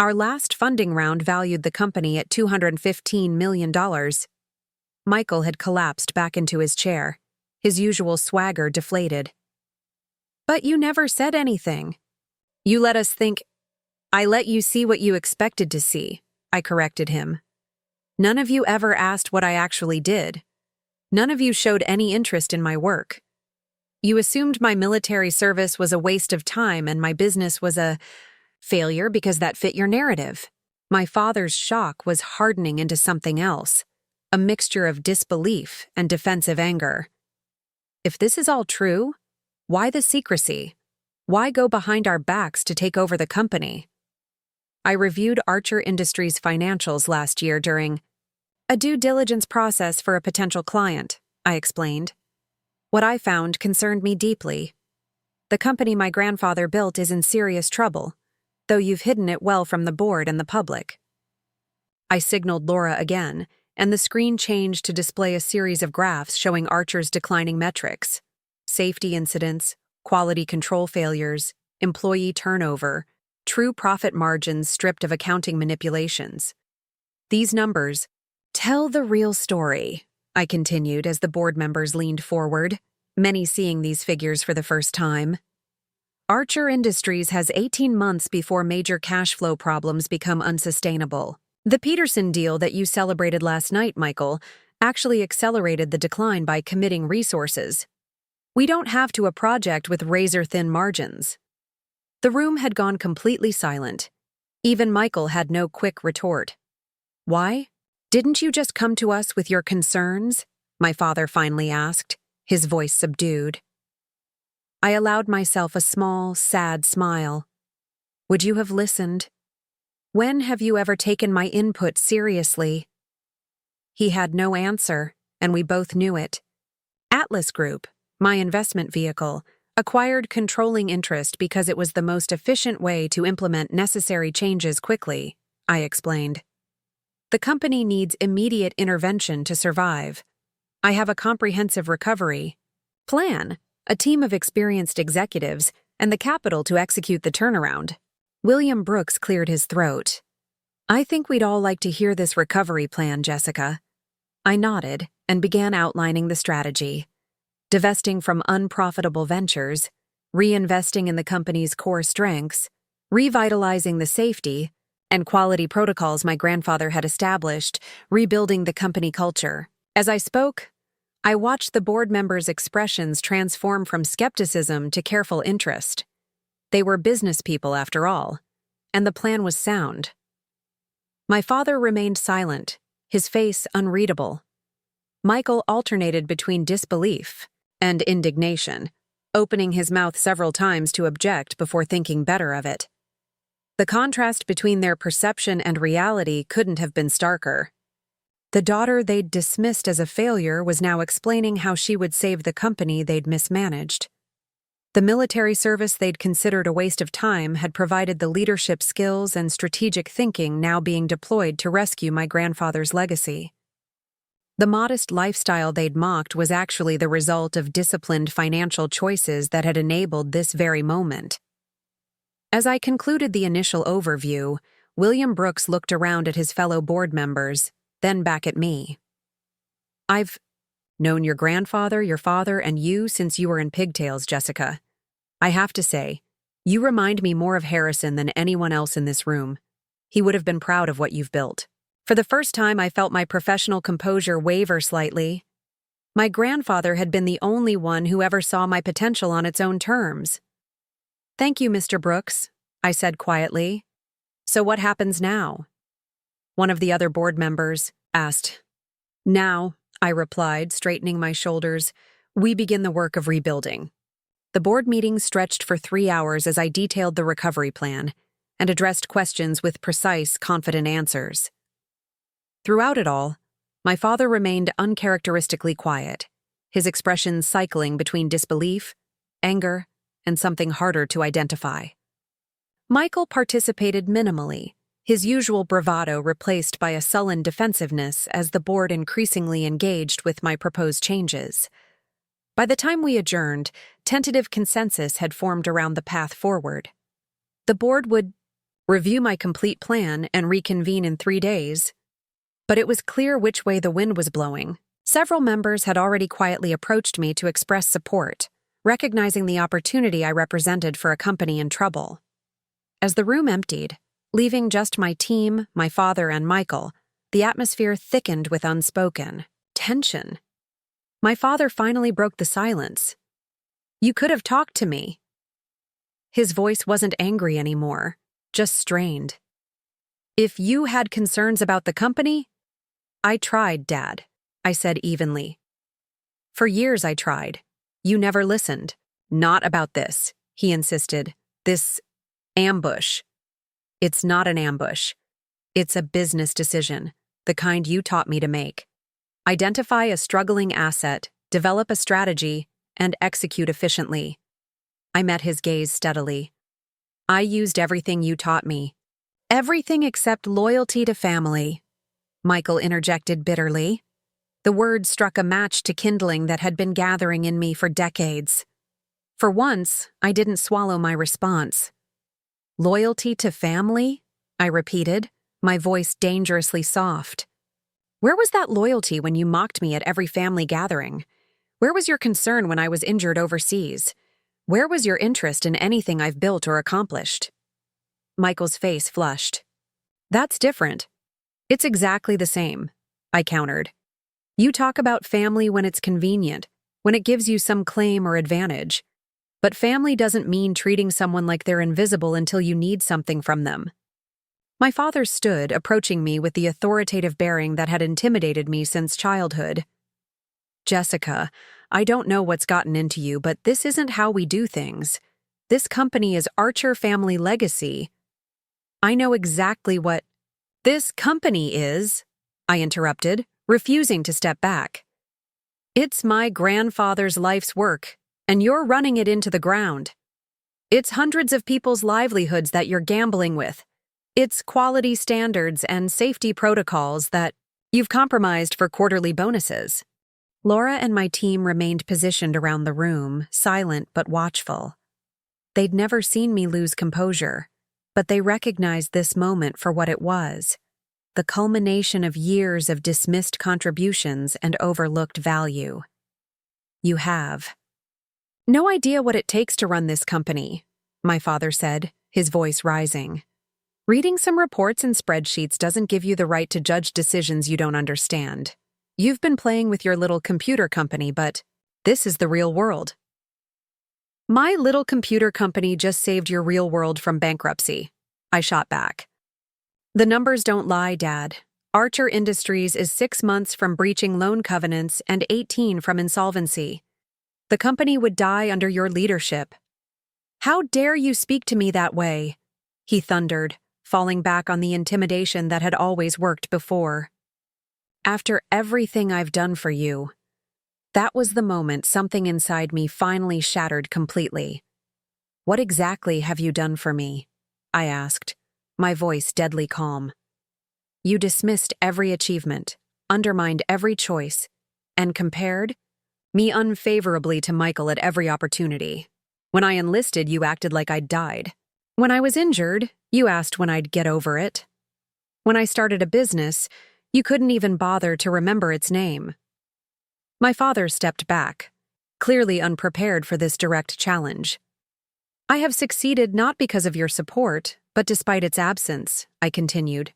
Our last funding round valued the company at $215 million. Michael had collapsed back into his chair, his usual swagger deflated. "But you never said anything." "You let us think." "I let you see what you expected to see," I corrected him. "None of you ever asked what I actually did. None of you showed any interest in my work." You assumed my military service was a waste of time and my business was a failure because that fit your narrative. My father's shock was hardening into something else, a mixture of disbelief and defensive anger. If this is all true, why the secrecy? Why go behind our backs to take over the company? I reviewed Archer Industries' financials last year during a due diligence process for a potential client, I explained. What I found concerned me deeply. The company my grandfather built is in serious trouble, though you've hidden it well from the board and the public. I signaled Laura again, and the screen changed to display a series of graphs showing Archer's declining metrics: safety incidents, quality control failures, employee turnover, true profit margins stripped of accounting manipulations. These numbers tell the real story, I continued as the board members leaned forward, many seeing these figures for the first time. Archer Industries has 18 months before major cash flow problems become unsustainable. The Peterson deal that you celebrated last night, Michael, actually accelerated the decline by committing resources. We don't have to a project with razor-thin margins. The room had gone completely silent. Even Michael had no quick retort. Why? Didn't you just come to us with your concerns? My father finally asked, his voice subdued. I allowed myself a small, sad smile. Would you have listened? When have you ever taken my input seriously? He had no answer, and we both knew it. Atlas Group, my investment vehicle, acquired controlling interest because it was the most efficient way to implement necessary changes quickly, I explained. The company needs immediate intervention to survive. I have a comprehensive recovery plan, a team of experienced executives, and the capital to execute the turnaround. William Brooks cleared his throat. I think we'd all like to hear this recovery plan, Jessica. I nodded and began outlining the strategy. Divesting from unprofitable ventures, reinvesting in the company's core strengths, revitalizing the safety and quality protocols my grandfather had established, rebuilding the company culture. As I spoke, I watched the board members' expressions transform from skepticism to careful interest. They were business people, after all, and the plan was sound. My father remained silent, his face unreadable. Michael alternated between disbelief and indignation, opening his mouth several times to object before thinking better of it. The contrast between their perception and reality couldn't have been starker. The daughter they'd dismissed as a failure was now explaining how she would save the company they'd mismanaged. The military service they'd considered a waste of time had provided the leadership skills and strategic thinking now being deployed to rescue my grandfather's legacy. The modest lifestyle they'd mocked was actually the result of disciplined financial choices that had enabled this very moment. As I concluded the initial overview, William Brooks looked around at his fellow board members, then back at me. I've known your grandfather, your father, and you since you were in pigtails, Jessica. I have to say, you remind me more of Harrison than anyone else in this room. He would have been proud of what you've built. For the first time, I felt my professional composure waver slightly. My grandfather had been the only one who ever saw my potential on its own terms. Thank you, Mr. Brooks, I said quietly. So what happens now? One of the other board members asked. Now, I replied, straightening my shoulders, we begin the work of rebuilding. The board meeting stretched for 3 hours as I detailed the recovery plan and addressed questions with precise, confident answers. Throughout it all, my father remained uncharacteristically quiet, his expressions cycling between disbelief, anger, and something harder to identify. Michael participated minimally, his usual bravado replaced by a sullen defensiveness as the board increasingly engaged with my proposed changes. By the time we adjourned, tentative consensus had formed around the path forward. The board would review my complete plan and reconvene in 3 days. But it was clear which way the wind was blowing. Several members had already quietly approached me to express support, recognizing the opportunity I represented for a company in trouble. As the room emptied, leaving just my team, my father, and Michael, the atmosphere thickened with unspoken tension. My father finally broke the silence. You could have talked to me." His voice wasn't angry anymore, just strained. "If you had concerns about the company—" "I tried, Dad," I said evenly. "For years I tried. You never listened." "Not about this," he insisted. "This ambush." "It's not an ambush. It's a business decision, the kind you taught me to make. Identify a struggling asset, develop a strategy, and execute efficiently." I met his gaze steadily. "I used everything you taught me." "Everything except loyalty to family," Michael interjected bitterly. The word struck a match to kindling that had been gathering in me for decades. For once, I didn't swallow my response. "Loyalty to family?" I repeated, my voice dangerously soft. "Where was that loyalty when you mocked me at every family gathering? Where was your concern when I was injured overseas? Where was your interest in anything I've built or accomplished?" Michael's face flushed. "That's different." "It's exactly the same," I countered. "You talk about family when it's convenient, when it gives you some claim or advantage. But family doesn't mean treating someone like they're invisible until you need something from them." My father stood, approaching me with the authoritative bearing that had intimidated me since childhood. "Jessica, I don't know what's gotten into you, but this isn't how we do things. This company is Archer family legacy." "I know exactly what this company is," I interrupted, refusing to step back. "It's my grandfather's life's work, and you're running it into the ground. It's hundreds of people's livelihoods that you're gambling with. It's quality standards and safety protocols that you've compromised for quarterly bonuses." Laura and my team remained positioned around the room, silent but watchful. They'd never seen me lose composure, but they recognized this moment for what it was: the culmination of years of dismissed contributions and overlooked value. "You have no idea what it takes to run this company," my father said, his voice rising. "Reading some reports and spreadsheets doesn't give you the right to judge decisions you don't understand. You've been playing with your little computer company, but this is the real world." "My little computer company just saved your real world from bankruptcy," I shot back. "The numbers don't lie, Dad. Archer Industries is 6 months from breaching loan covenants and 18 from insolvency. The company would die under your leadership." "How dare you speak to me that way?" he thundered, falling back on the intimidation that had always worked before. "After everything I've done for you." That was the moment something inside me finally shattered completely. "What exactly have you done for me?" I asked, my voice deadly calm. "You dismissed every achievement, undermined every choice, and compared me unfavorably to Michael at every opportunity. When I enlisted, you acted like I'd died. When I was injured, you asked when I'd get over it. When I started a business, you couldn't even bother to remember its name." My father stepped back, clearly unprepared for this direct challenge. "I have succeeded not because of your support, but despite its absence," I continued.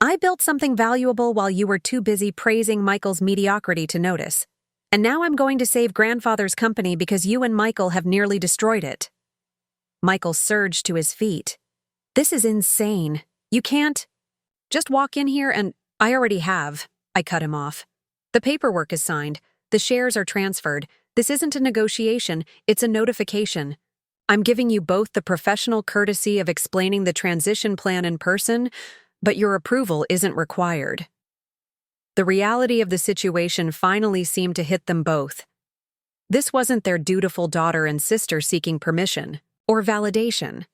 "I built something valuable while you were too busy praising Michael's mediocrity to notice. And now I'm going to save grandfather's company because you and Michael have nearly destroyed it." Michael surged to his feet. "This is insane. You can't just walk in here and—" "I already have," I cut him off. "The paperwork is signed. The shares are transferred. This isn't a negotiation, it's a notification. I'm giving you both the professional courtesy of explaining the transition plan in person, but your approval isn't required." The reality of the situation finally seemed to hit them both. This wasn't their dutiful daughter and sister seeking permission or validation.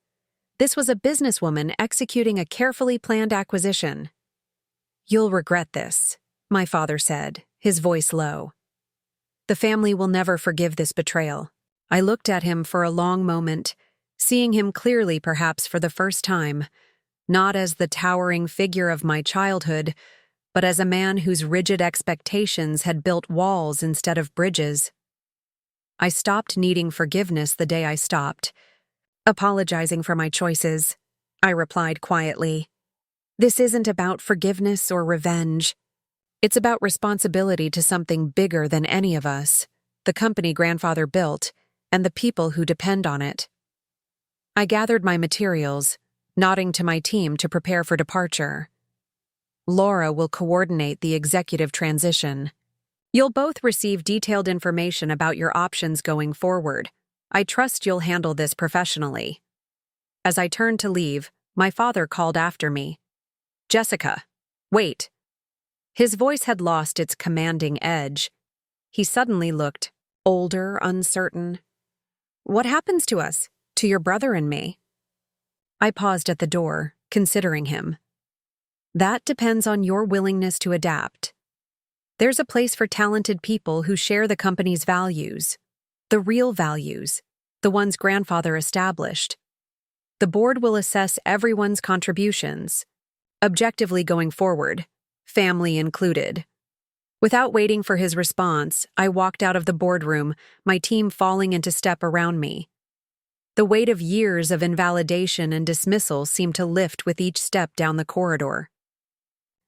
This was a businesswoman executing a carefully planned acquisition. "You'll regret this," my father said, his voice low. "The family will never forgive this betrayal." I looked at him for a long moment, seeing him clearly perhaps for the first time, not as the towering figure of my childhood, but as a man whose rigid expectations had built walls instead of bridges. I stopped needing forgiveness the day I stopped apologizing for my choices, I replied quietly. "This isn't about forgiveness or revenge. It's about responsibility to something bigger than any of us, the company grandfather built, and the people who depend on it. I gathered my materials, nodding to my team to prepare for departure. Laura will coordinate the executive transition. You'll both receive detailed information about your options going forward. I trust you'll handle this professionally. As I turned to leave, my father called after me. Jessica, wait. His voice had lost its commanding edge. He suddenly looked older, uncertain. What happens to us? To your brother and me? I paused at the door, considering him. That depends on your willingness to adapt. There's a place for talented people who share the company's values. The real values, the ones grandfather established. The board will assess everyone's contributions, objectively going forward, family included. Without waiting for his response, I walked out of the boardroom, my team falling into step around me. The weight of years of invalidation and dismissal seemed to lift with each step down the corridor.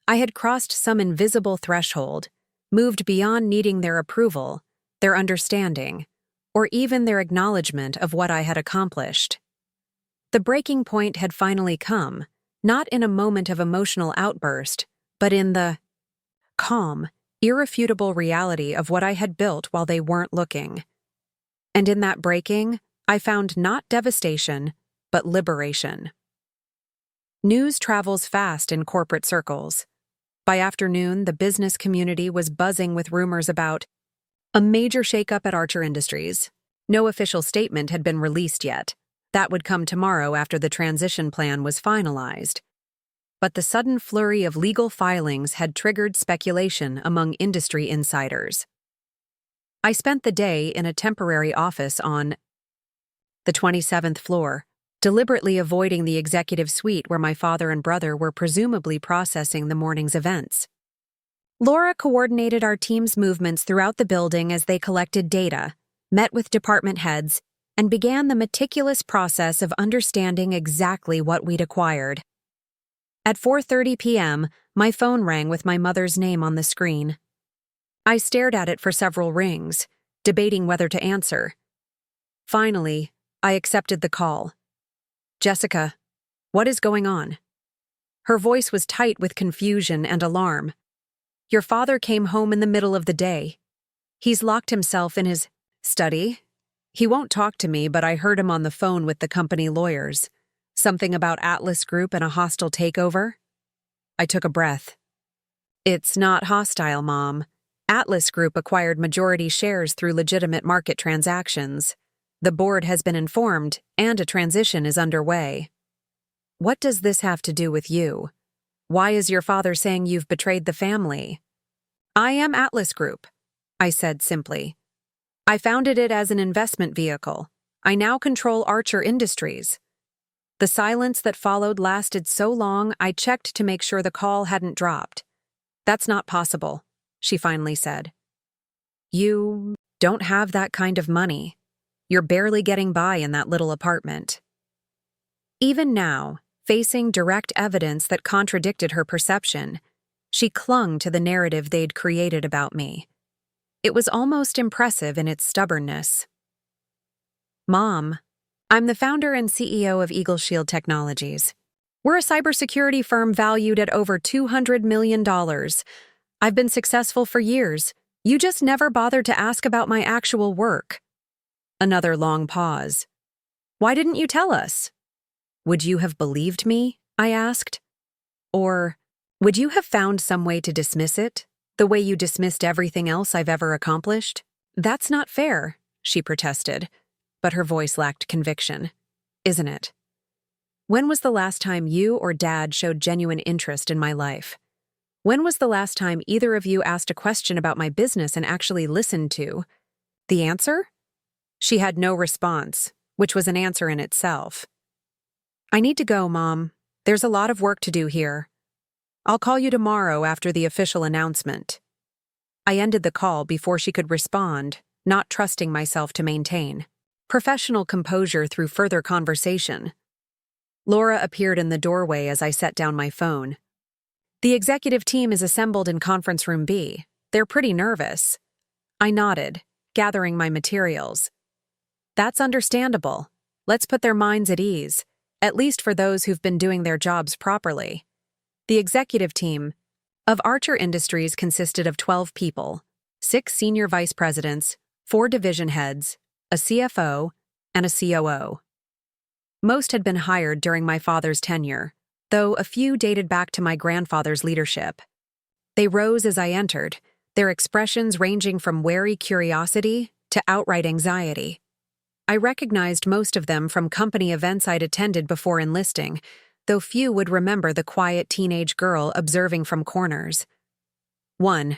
I had crossed some invisible threshold, moved beyond needing their approval, their understanding, or even their acknowledgement of what I had accomplished. The breaking point had finally come, not in a moment of emotional outburst, but in the calm, irrefutable reality of what I had built while they weren't looking. And in that breaking, I found not devastation, but liberation. News travels fast in corporate circles. By afternoon, the business community was buzzing with rumors about a major shakeup at Archer Industries. No official statement had been released yet. That would come tomorrow after the transition plan was finalized. But the sudden flurry of legal filings had triggered speculation among industry insiders. I spent the day in a temporary office on the 27th floor, deliberately avoiding the executive suite where my father and brother were presumably processing the morning's events. Laura coordinated our team's movements throughout the building as they collected data, met with department heads, and began the meticulous process of understanding exactly what we'd acquired. At 4:30 p.m., my phone rang with my mother's name on the screen. I stared at it for several rings, debating whether to answer. Finally, I accepted the call. Jessica, what is going on? Her voice was tight with confusion and alarm. Your father came home in the middle of the day. He's locked himself in his study. He won't talk to me, but I heard him on the phone with the company lawyers. Something about Atlas Group and a hostile takeover? I took a breath. It's not hostile, Mom. Atlas Group acquired majority shares through legitimate market transactions. The board has been informed, and a transition is underway. What does this have to do with you? Why is your father saying you've betrayed the family? I am Atlas Group, I said simply. I founded it as an investment vehicle. I now control Archer Industries. The silence that followed lasted so long I checked to make sure the call hadn't dropped. That's not possible, she finally said. You don't have that kind of money. You're barely getting by in that little apartment. Even now, facing direct evidence that contradicted her perception, she clung to the narrative they'd created about me. It was almost impressive in its stubbornness. Mom, I'm the founder and CEO of Eagle Shield Technologies. We're a cybersecurity firm valued at over $200 million. I've been successful for years. You just never bothered to ask about my actual work. Another long pause. Why didn't you tell us? Would you have believed me? I asked. Or would you have found some way to dismiss it, the way you dismissed everything else I've ever accomplished? That's not fair, she protested, but her voice lacked conviction. Isn't it? When was the last time you or Dad showed genuine interest in my life? When was the last time either of you asked a question about my business and actually listened to? The answer? She had no response, which was an answer in itself. I need to go, Mom. There's a lot of work to do here. I'll call you tomorrow after the official announcement. I ended the call before she could respond, not trusting myself to maintain professional composure through further conversation. Laura appeared in the doorway as I set down my phone. The executive team is assembled in conference room B. They're pretty nervous. I nodded, gathering my materials. That's understandable. Let's put their minds at ease, at least for those who've been doing their jobs properly. The executive team of Archer Industries consisted of 12 people, 6 senior vice presidents, 4 division heads, a CFO, and a COO. Most had been hired during my father's tenure, though a few dated back to my grandfather's leadership. They rose as I entered, their expressions ranging from wary curiosity to outright anxiety. I recognized most of them from company events I'd attended before enlisting, though few would remember the quiet teenage girl observing from corners. One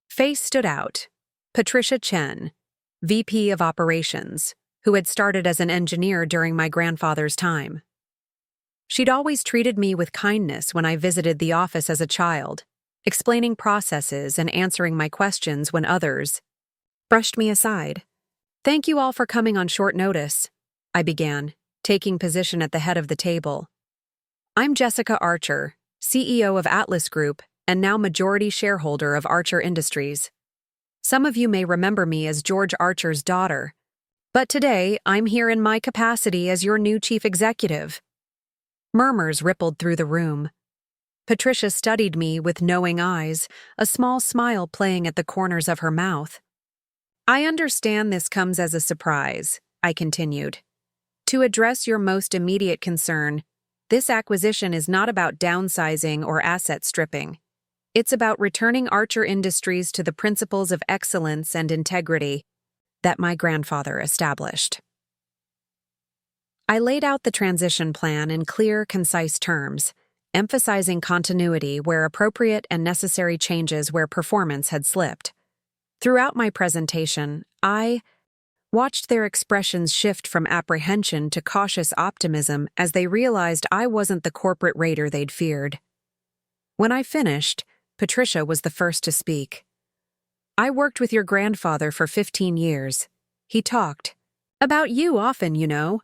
face stood out: Patricia Chen, VP of Operations, who had started as an engineer during my grandfather's time. She'd always treated me with kindness when I visited the office as a child, explaining processes and answering my questions when others brushed me aside. "Thank you all for coming on short notice," I began, taking position at the head of the table. "I'm Jessica Archer, CEO of Atlas Group and now majority shareholder of Archer Industries. Some of you may remember me as George Archer's daughter, but today I'm here in my capacity as your new chief executive." Murmurs rippled through the room. Patricia studied me with knowing eyes, a small smile playing at the corners of her mouth. "I understand this comes as a surprise," I continued. "To address your most immediate concern, this acquisition is not about downsizing or asset stripping. It's about returning Archer Industries to the principles of excellence and integrity that my grandfather established." I laid out the transition plan in clear, concise terms, emphasizing continuity where appropriate and necessary changes where performance had slipped. Throughout my presentation, I watched their expressions shift from apprehension to cautious optimism as they realized I wasn't the corporate raider they'd feared. When I finished, Patricia was the first to speak. "I worked with your grandfather for 15 years. He talked about you often, you know.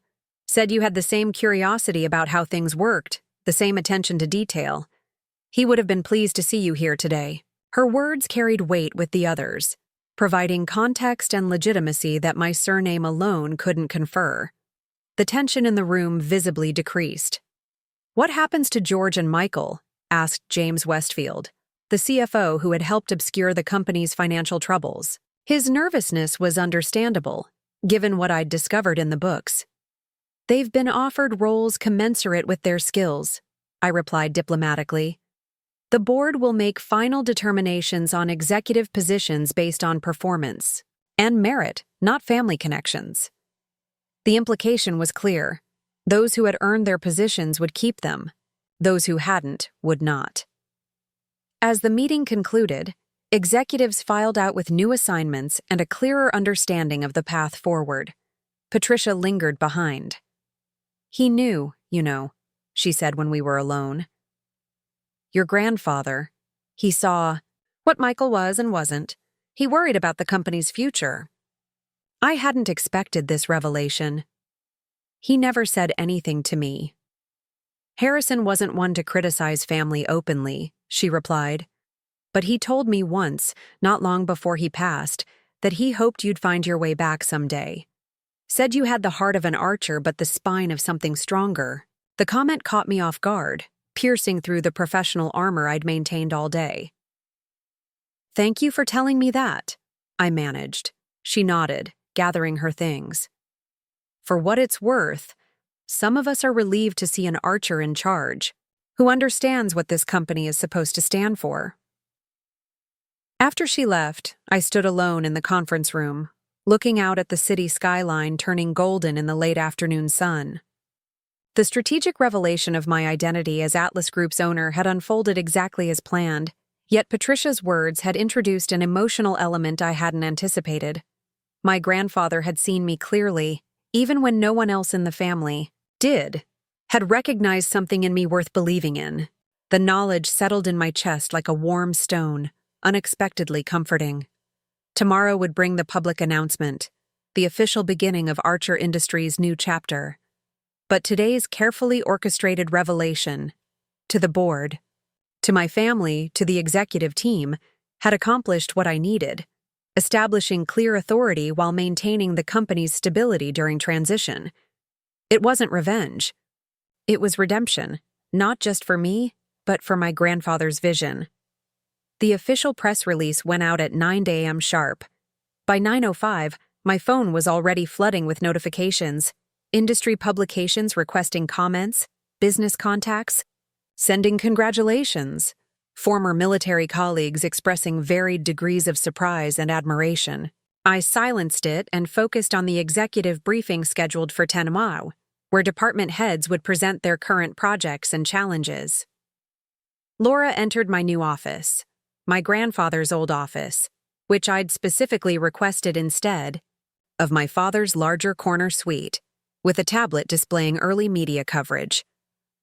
Said you had the same curiosity about how things worked, the same attention to detail. He would have been pleased to see you here today." Her words carried weight with the others, providing context and legitimacy that my surname alone couldn't confer. The tension in the room visibly decreased. "What happens to George and Michael?" asked James Westfield, the CFO who had helped obscure the company's financial troubles. His nervousness was understandable, given what I'd discovered in the books. "They've been offered roles commensurate with their skills," I replied diplomatically. "The board will make final determinations on executive positions based on performance and merit, not family connections." The implication was clear. Those who had earned their positions would keep them. Those who hadn't would not. As the meeting concluded, executives filed out with new assignments and a clearer understanding of the path forward. Patricia lingered behind. "He knew, you know," she said when we were alone. "Your grandfather, he saw what Michael was and wasn't. He worried about the company's future." I hadn't expected this revelation. "He never said anything to me." "Harrison wasn't one to criticize family openly," she replied. "But he told me once, not long before he passed, that he hoped you'd find your way back someday. Said you had the heart of an archer but the spine of something stronger." The comment caught me off guard, piercing through the professional armor I'd maintained all day. "Thank you for telling me that," I managed. She nodded, gathering her things. "For what it's worth, some of us are relieved to see an archer in charge, who understands what this company is supposed to stand for." After she left, I stood alone in the conference room, looking out at the city skyline turning golden in the late afternoon sun. The strategic revelation of my identity as Atlas Group's owner had unfolded exactly as planned, yet Patricia's words had introduced an emotional element I hadn't anticipated. My grandfather had seen me clearly, even when no one else in the family did, had recognized something in me worth believing in. The knowledge settled in my chest like a warm stone, unexpectedly comforting. Tomorrow would bring the public announcement, the official beginning of Archer Industries' new chapter. But today's carefully orchestrated revelation, to the board, to my family, to the executive team, had accomplished what I needed: establishing clear authority while maintaining the company's stability during transition. It wasn't revenge. It was redemption, not just for me, but for my grandfather's vision. The official press release went out at 9 a.m. sharp. By 9:05, my phone was already flooding with notifications, industry publications requesting comments, business contacts, sending congratulations, former military colleagues expressing varied degrees of surprise and admiration. I silenced it and focused on the executive briefing scheduled for 10 a.m., where department heads would present their current projects and challenges. Laura entered my new office, my grandfather's old office, which I'd specifically requested instead of my father's larger corner suite, with a tablet displaying early media coverage.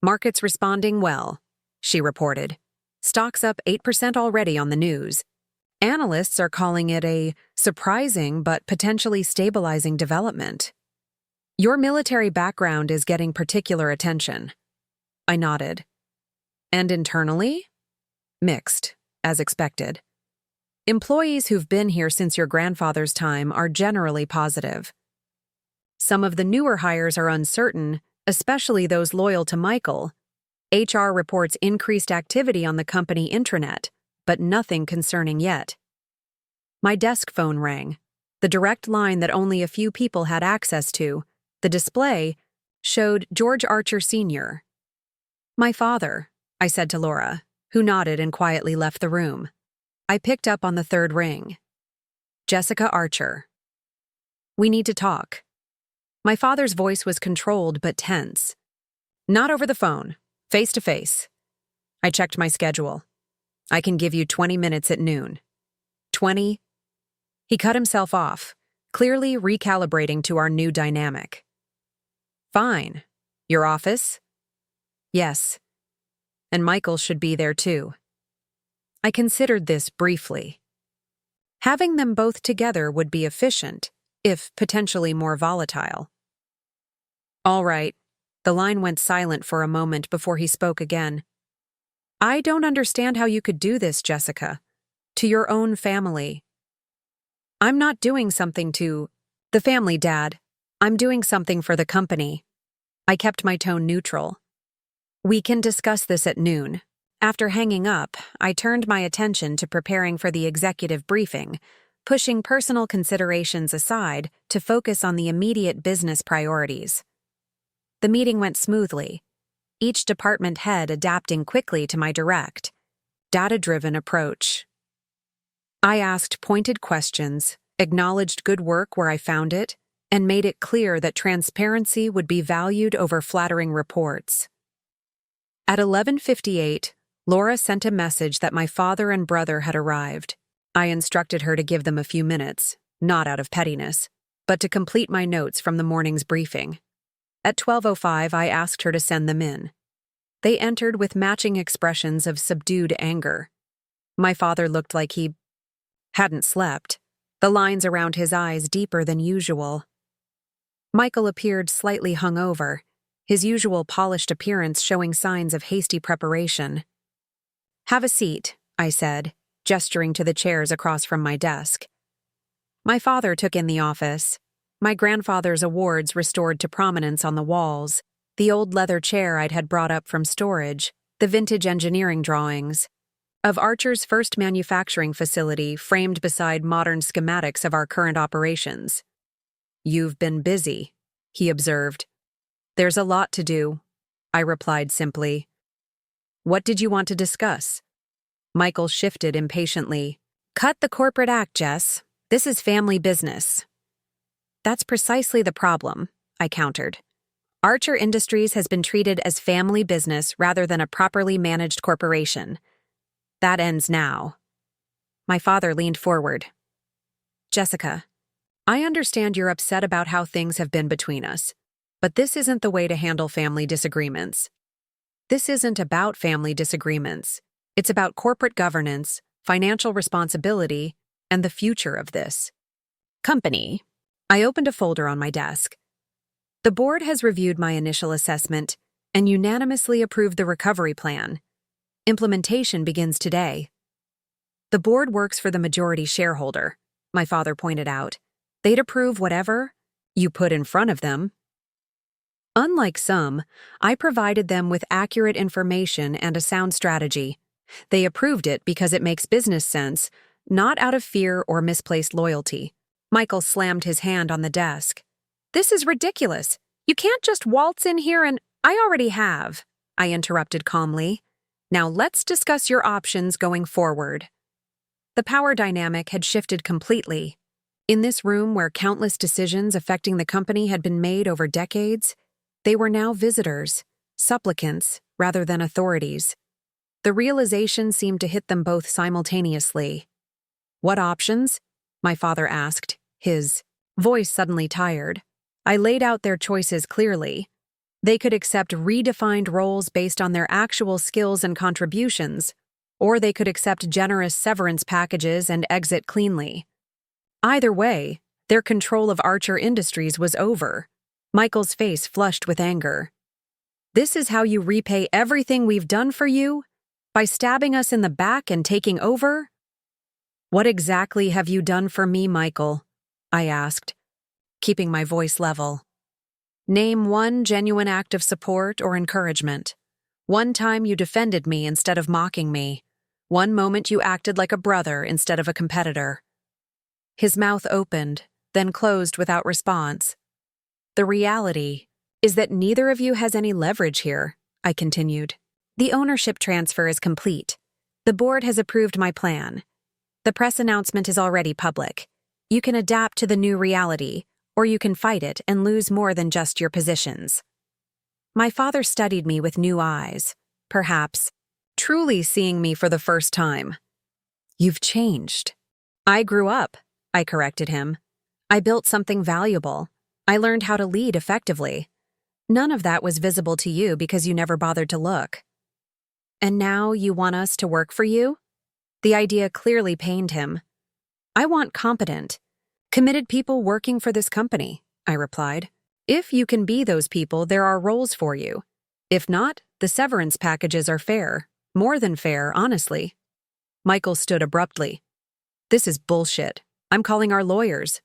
"Markets responding well," she reported. "Stocks up 8% already on the news. Analysts are calling it a surprising but potentially stabilizing development. Your military background is getting particular attention." I nodded. "And internally?" "Mixed, as expected. Employees who've been here since your grandfather's time are generally positive. Some of the newer hires are uncertain, especially those loyal to Michael. HR reports increased activity on the company intranet, but nothing concerning yet." My desk phone rang, the direct line that only a few people had access to. The display showed George Archer Sr. "My father," I said to Laura, who nodded and quietly left the room. I picked up on the third ring. "Jessica Archer. We need to talk." My father's voice was controlled but tense. "Not over the phone, face to face." I checked my schedule. "I can give you 20 minutes at noon." 20? He cut himself off, clearly recalibrating to our new dynamic. "Fine. Your office?" "Yes. And Michael should be there too." I considered this briefly. Having them both together would be efficient, if potentially more volatile. "All right." The line went silent for a moment before he spoke again. "I don't understand how you could do this, Jessica. To your own family." "I'm not doing something to the family, Dad. I'm doing something for the company." I kept my tone neutral. "We can discuss this at noon." After hanging up, I turned my attention to preparing for the executive briefing, pushing personal considerations aside to focus on the immediate business priorities. The meeting went smoothly, each department head adapting quickly to my direct, data-driven approach. I asked pointed questions, acknowledged good work where I found it, and made it clear that transparency would be valued over flattering reports. At 11:58, Laura sent a message that my father and brother had arrived. I instructed her to give them a few minutes, not out of pettiness, but to complete my notes from the morning's briefing. At 12:05, I asked her to send them in. They entered with matching expressions of subdued anger. My father looked like he hadn't slept, the lines around his eyes deeper than usual. Michael appeared slightly hungover, his usual polished appearance showing signs of hasty preparation. "Have a seat," I said, gesturing to the chairs across from my desk. My father took in the office, my grandfather's awards restored to prominence on the walls, the old leather chair I'd had brought up from storage, the vintage engineering drawings of Archer's first manufacturing facility framed beside modern schematics of our current operations. "You've been busy," he observed. "There's a lot to do," I replied simply. "What did you want to discuss?" Michael shifted impatiently. "Cut the corporate act, Jess. This is family business." "That's precisely the problem," I countered. "Archer Industries has been treated as family business rather than a properly managed corporation. That ends now." My father leaned forward. "Jessica, I understand you're upset about how things have been between us, but this isn't the way to handle family disagreements. This isn't about family disagreements. It's about corporate governance, financial responsibility, and the future of this company." I opened a folder on my desk. "The board has reviewed my initial assessment and unanimously approved the recovery plan. Implementation begins today. The board works for the majority shareholder, my father pointed out. They'd approve whatever you put in front of them. Unlike some, I provided them with accurate information and a sound strategy. They approved it because it makes business sense, not out of fear or misplaced loyalty. Michael slammed his hand on the desk. This is ridiculous. You can't just waltz in here and— I already have, I interrupted calmly. Now let's discuss your options going forward. The power dynamic had shifted completely. In this room where countless decisions affecting the company had been made over decades, they were now visitors, supplicants, rather than authorities. The realization seemed to hit them both simultaneously. What options? My father asked, his voice suddenly tired. I laid out their choices clearly. They could accept redefined roles based on their actual skills and contributions, or they could accept generous severance packages and exit cleanly. Either way, their control of Archer Industries was over. Michael's face flushed with anger. This is how you repay everything we've done for you? By stabbing us in the back and taking over? What exactly have you done for me, Michael? I asked, keeping my voice level. Name one genuine act of support or encouragement. One time you defended me instead of mocking me. One moment you acted like a brother instead of a competitor. His mouth opened, then closed without response. The reality is that neither of you has any leverage here, I continued. The ownership transfer is complete. The board has approved my plan. The press announcement is already public. You can adapt to the new reality, or you can fight it and lose more than just your positions. My father studied me with new eyes, perhaps truly seeing me for the first time. You've changed. I grew up, I corrected him. I built something valuable. I learned how to lead effectively. None of that was visible to you because you never bothered to look. And now you want us to work for you? The idea clearly pained him. I want competent, committed people working for this company, I replied. If you can be those people, there are roles for you. If not, the severance packages are fair. More than fair, honestly. Michael stood abruptly. This is bullshit. I'm calling our lawyers.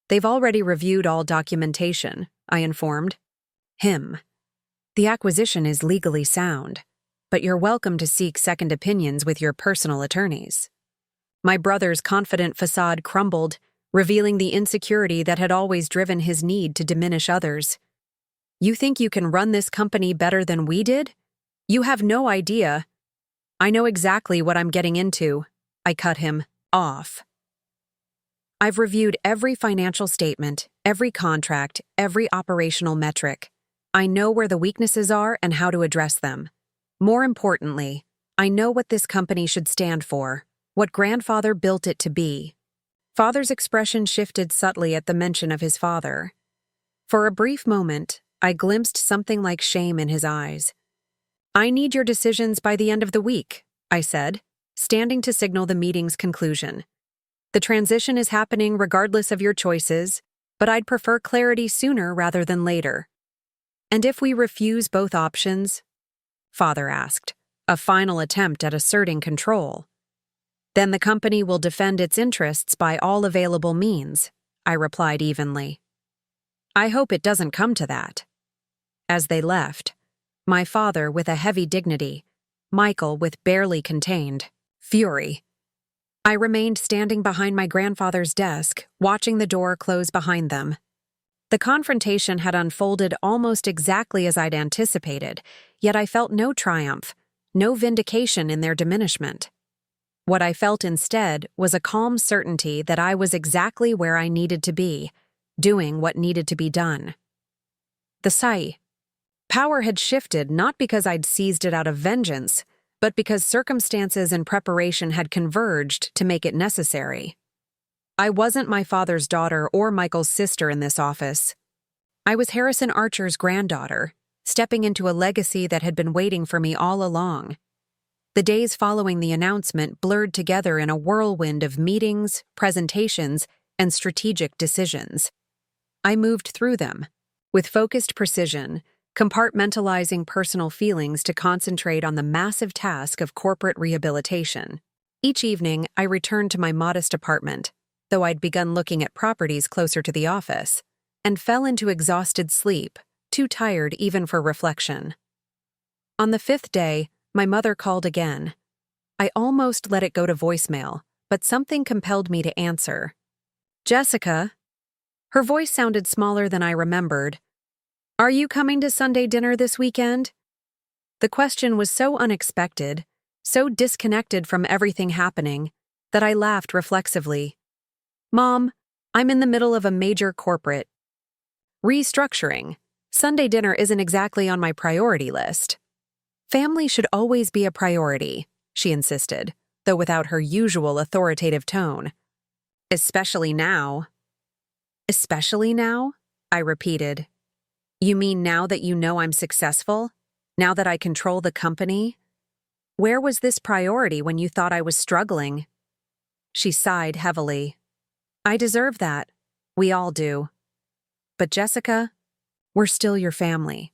They've already reviewed all documentation, I informed him. The acquisition is legally sound, but you're welcome to seek second opinions with your personal attorneys. My brother's confident facade crumbled, revealing the insecurity that had always driven his need to diminish others. You think you can run this company better than we did? You have no idea. I know exactly what I'm getting into. I cut him off. I've reviewed every financial statement, every contract, every operational metric. I know where the weaknesses are and how to address them. More importantly, I know what this company should stand for, what grandfather built it to be. Father's expression shifted subtly at the mention of his father. For a brief moment, I glimpsed something like shame in his eyes. I need your decisions by the end of the week, I said, standing to signal the meeting's conclusion. The transition is happening regardless of your choices, but I'd prefer clarity sooner rather than later. And if we refuse both options? Father asked, a final attempt at asserting control. Then the company will defend its interests by all available means, I replied evenly. I hope it doesn't come to that. As they left, my father with a heavy dignity, Michael with barely contained fury. I remained standing behind my grandfather's desk, watching the door close behind them. The confrontation had unfolded almost exactly as I'd anticipated, yet I felt no triumph, no vindication in their diminishment. What I felt instead was a calm certainty that I was exactly where I needed to be, doing what needed to be done. The power had shifted not because I'd seized it out of vengeance, but because circumstances and preparation had converged to make it necessary. I wasn't my father's daughter or Michael's sister in this office. I was Harrison Archer's granddaughter, stepping into a legacy that had been waiting for me all along. The days following the announcement blurred together in a whirlwind of meetings, presentations, and strategic decisions. I moved through them, with focused precision, compartmentalizing personal feelings to concentrate on the massive task of corporate rehabilitation. Each evening, I returned to my modest apartment, though I'd begun looking at properties closer to the office, and fell into exhausted sleep, too tired even for reflection. On the 5th day, my mother called again. I almost let it go to voicemail, but something compelled me to answer. "Jessica?" Her voice sounded smaller than I remembered. "Are you coming to Sunday dinner this weekend?" The question was so unexpected, so disconnected from everything happening, that I laughed reflexively. "Mom, I'm in the middle of a major corporate restructuring. Sunday dinner isn't exactly on my priority list." "Family should always be a priority," she insisted, though without her usual authoritative tone. "Especially now." "Especially now?" I repeated. "You mean now that you know I'm successful? Now that I control the company? Where was this priority when you thought I was struggling?" She sighed heavily. "I deserve that. We all do. But Jessica, we're still your family.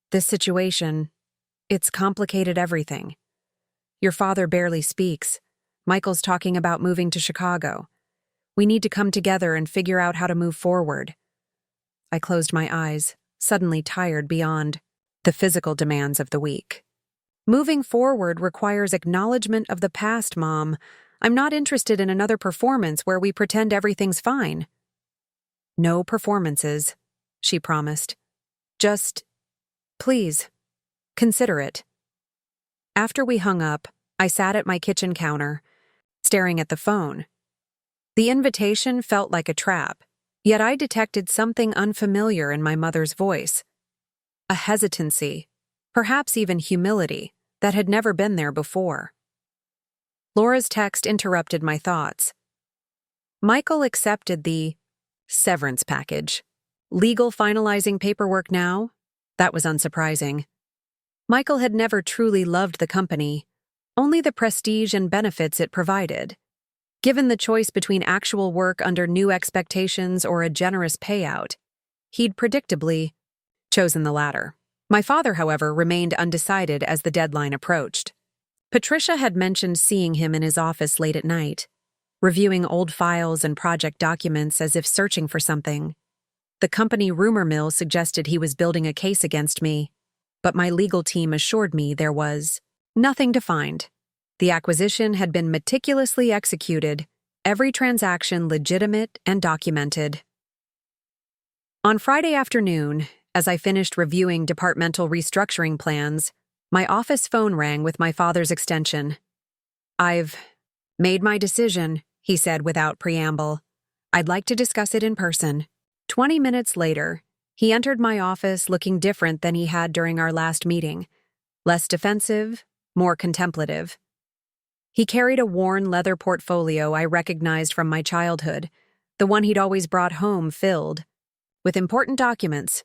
This situation, it's complicated everything. Your father barely speaks. Michael's talking about moving to Chicago. We need to come together and figure out how to move forward." I closed my eyes, suddenly tired beyond the physical demands of the week. "Moving forward requires acknowledgement of the past, Mom. I'm not interested in another performance where we pretend everything's fine." "No performances," she promised. "Just, please, consider it." After we hung up, I sat at my kitchen counter, staring at the phone. The invitation felt like a trap, yet I detected something unfamiliar in my mother's voice. A hesitancy, perhaps even humility, that had never been there before. Laura's text interrupted my thoughts. Michael accepted the severance package. Legal finalizing paperwork now? That was unsurprising. Michael had never truly loved the company, only the prestige and benefits it provided. Given the choice between actual work under new expectations or a generous payout, he'd predictably chosen the latter. My father, however, remained undecided as the deadline approached. Patricia had mentioned seeing him in his office late at night, reviewing old files and project documents as if searching for something. The company rumor mill suggested he was building a case against me, but my legal team assured me there was nothing to find. The acquisition had been meticulously executed, every transaction legitimate and documented. On Friday afternoon, as I finished reviewing departmental restructuring plans, my office phone rang with my father's extension. "I've made my decision," he said without preamble. "I'd like to discuss it in person." 20 minutes later, he entered my office looking different than he had during our last meeting, less defensive, more contemplative. He carried a worn leather portfolio I recognized from my childhood, the one he'd always brought home filled with important documents.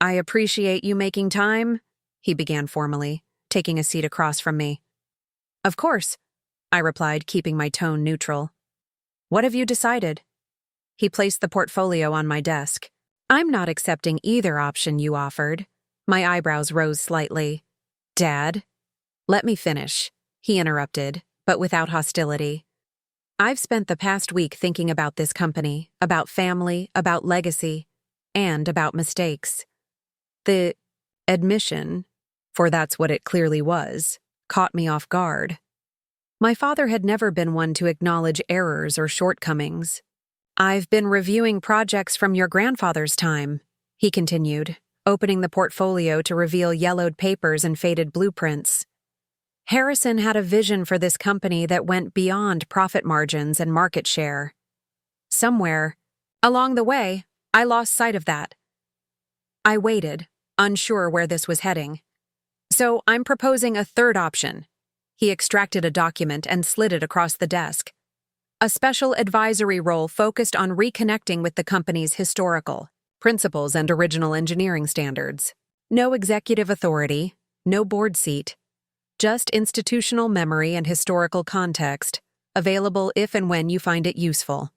"I appreciate you making time," he began formally, taking a seat across from me. "Of course," I replied, keeping my tone neutral. "What have you decided?" He placed the portfolio on my desk. "I'm not accepting either option you offered." My eyebrows rose slightly. "Dad?" "Let me finish," he interrupted, but without hostility. "I've spent the past week thinking about this company, about family, about legacy, and about mistakes. The admission, for that's what it clearly was, caught me off guard. My father had never been one to acknowledge errors or shortcomings. "I've been reviewing projects from your grandfather's time," he continued, opening the portfolio to reveal yellowed papers and faded blueprints. "Harrison had a vision for this company that went beyond profit margins and market share. Somewhere along the way, I lost sight of that." I waited, unsure where this was heading. "So I'm proposing a third option." He extracted a document and slid it across the desk. "A special advisory role focused on reconnecting with the company's historical principles and original engineering standards. No executive authority, no board seat, just institutional memory and historical context, available if and when you find it useful."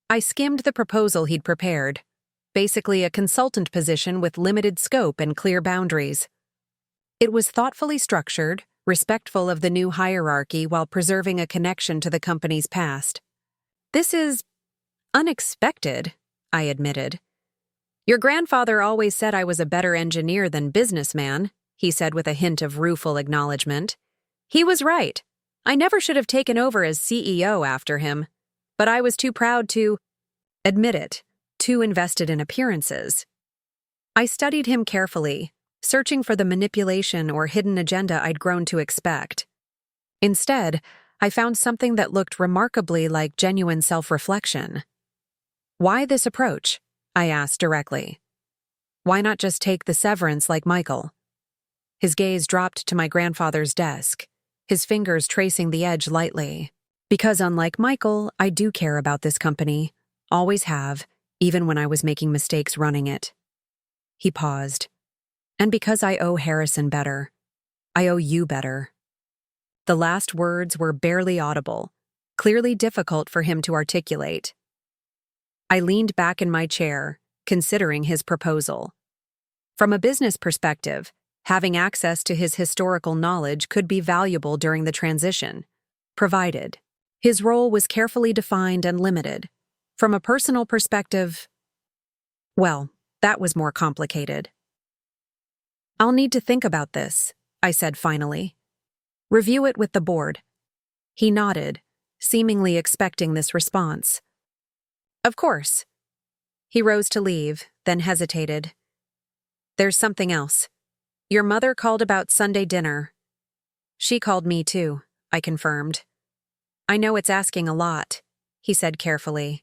I skimmed the proposal he'd prepared, basically a consultant position with limited scope and clear boundaries. It was thoughtfully structured, respectful of the new hierarchy while preserving a connection to the company's past. This is unexpected, I admitted. Your grandfather always said I was a better engineer than businessman, he said with a hint of rueful acknowledgement. He was right. I never should have taken over as CEO after him, but I was too proud to admit it, too invested in appearances. I studied him carefully, searching for the manipulation or hidden agenda I'd grown to expect. Instead, I found something that looked remarkably like genuine self-reflection. Why this approach? I asked directly. Why not just take the severance like Michael? His gaze dropped to my grandfather's desk, his fingers tracing the edge lightly. Because unlike Michael, I do care about this company, always have, even when I was making mistakes running it. He paused. And because I owe Harrison better, I owe you better. The last words were barely audible, clearly difficult for him to articulate. I leaned back in my chair, considering his proposal. From a business perspective, having access to his historical knowledge could be valuable during the transition, provided his role was carefully defined and limited. From a personal perspective, well, that was more complicated. I'll need to think about this, I said finally. Review it with the board. He nodded, seemingly expecting this response. Of course. He rose to leave, then hesitated. There's something else. Your mother called about Sunday dinner. She called me too, I confirmed. I know it's asking a lot, he said carefully.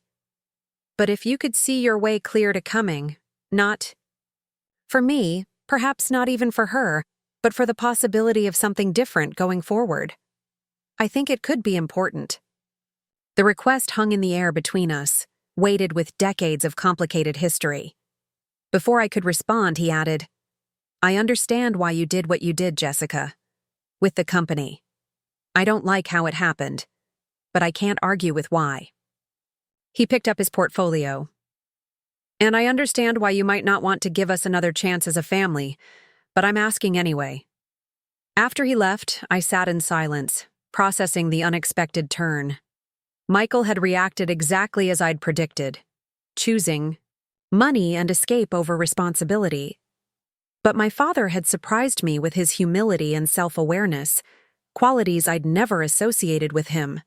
But if you could see your way clear to coming, not for me, perhaps not even for her, but for the possibility of something different going forward. I think it could be important. The request hung in the air between us, weighted with decades of complicated history. Before I could respond, he added, I understand why you did what you did, Jessica. With the company. I don't like how it happened, but I can't argue with why. He picked up his portfolio. And I understand why you might not want to give us another chance as a family, but I'm asking anyway. After he left, I sat in silence, processing the unexpected turn. Michael had reacted exactly as I'd predicted, choosing money and escape over responsibility. But my father had surprised me with his humility and self-awareness, qualities I'd never associated with him.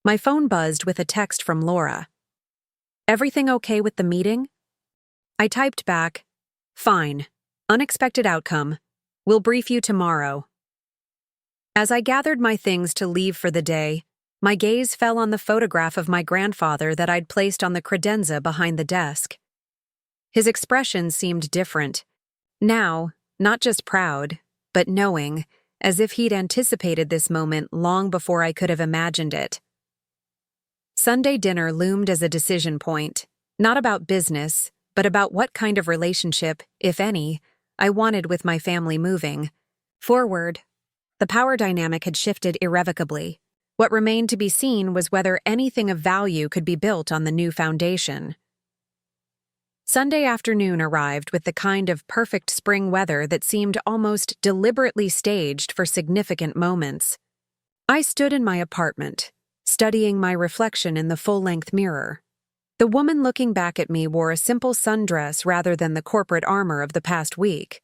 My phone buzzed with a text from Laura. Everything okay with the meeting? I typed back, fine. Unexpected outcome. We'll brief you tomorrow. As I gathered my things to leave for the day, my gaze fell on the photograph of my grandfather that I'd placed on the credenza behind the desk. His expression seemed different. Now, not just proud, but knowing, as if he'd anticipated this moment long before I could have imagined it. Sunday dinner loomed as a decision point, not about business, but about what kind of relationship, if any, I wanted with my family moving forward. The power dynamic had shifted irrevocably. What remained to be seen was whether anything of value could be built on the new foundation. Sunday afternoon arrived with the kind of perfect spring weather that seemed almost deliberately staged for significant moments. I stood in my apartment, studying my reflection in the full-length mirror. The woman looking back at me wore a simple sundress rather than the corporate armor of the past week.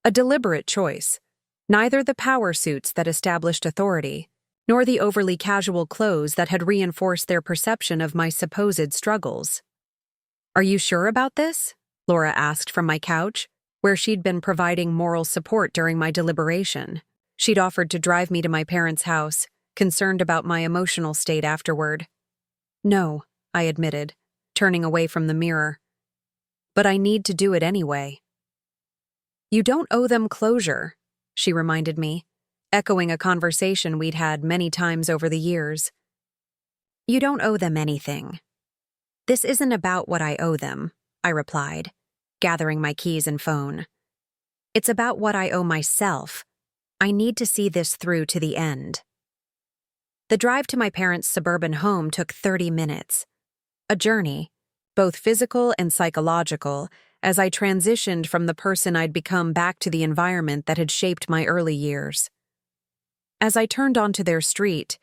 A deliberate choice. Neither the power suits that established authority, nor the overly casual clothes that had reinforced their perception of my supposed struggles. Are you sure about this? Laura asked from my couch, where she'd been providing moral support during my deliberation. She'd offered to drive me to my parents' house, concerned about my emotional state afterward. No, I admitted, turning away from the mirror. But I need to do it anyway. You don't owe them closure, she reminded me, echoing a conversation we'd had many times over the years. You don't owe them anything. This isn't about what I owe them, I replied, gathering my keys and phone. It's about what I owe myself. I need to see this through to the end. The drive to my parents' suburban home took 30 minutes. A journey, both physical and psychological, as I transitioned from the person I'd become back to the environment that had shaped my early years. As I turned onto their street,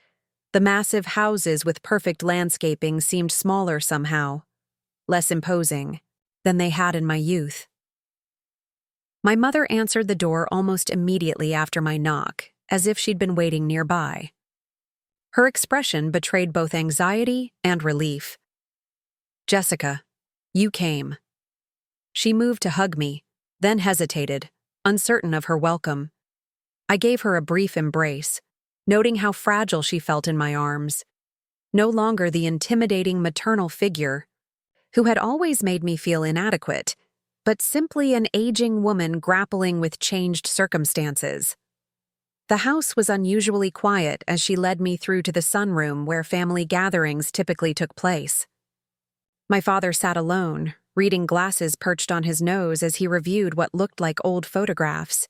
The massive houses with perfect landscaping seemed smaller somehow, less imposing than they had in my youth. My mother answered the door almost immediately after my knock, as if she'd been waiting nearby. Her expression betrayed both anxiety and relief. "Jessica, you came." She moved to hug me, then hesitated, uncertain of her welcome. I gave her a brief embrace, noting how fragile she felt in my arms. No longer the intimidating maternal figure who had always made me feel inadequate, but simply an aging woman grappling with changed circumstances. The house was unusually quiet as she led me through to the sunroom where family gatherings typically took place. My father sat alone, reading glasses perched on his nose as he reviewed what looked like old photographs.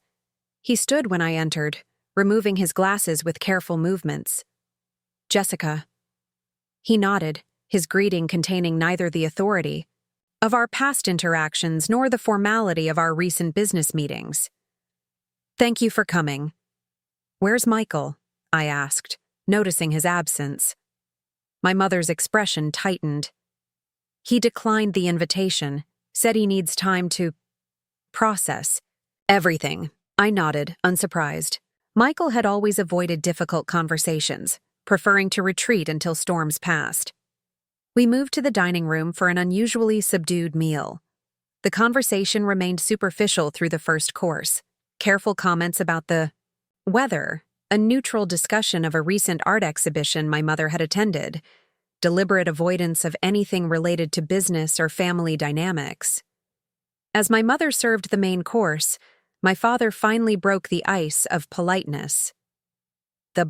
He stood when I entered, removing his glasses with careful movements. "Jessica." He nodded, his greeting containing neither the authority of our past interactions nor the formality of our recent business meetings. "Thank you for coming." "Where's Michael?" I asked, noticing his absence. My mother's expression tightened. "He declined the invitation, said he needs time to process everything." I nodded, unsurprised. Michael had always avoided difficult conversations, preferring to retreat until storms passed. We moved to the dining room for an unusually subdued meal. The conversation remained superficial through the first course. Careful comments about the weather, a neutral discussion of a recent art exhibition my mother had attended, deliberate avoidance of anything related to business or family dynamics. As my mother served the main course, my father finally broke the ice of politeness. "The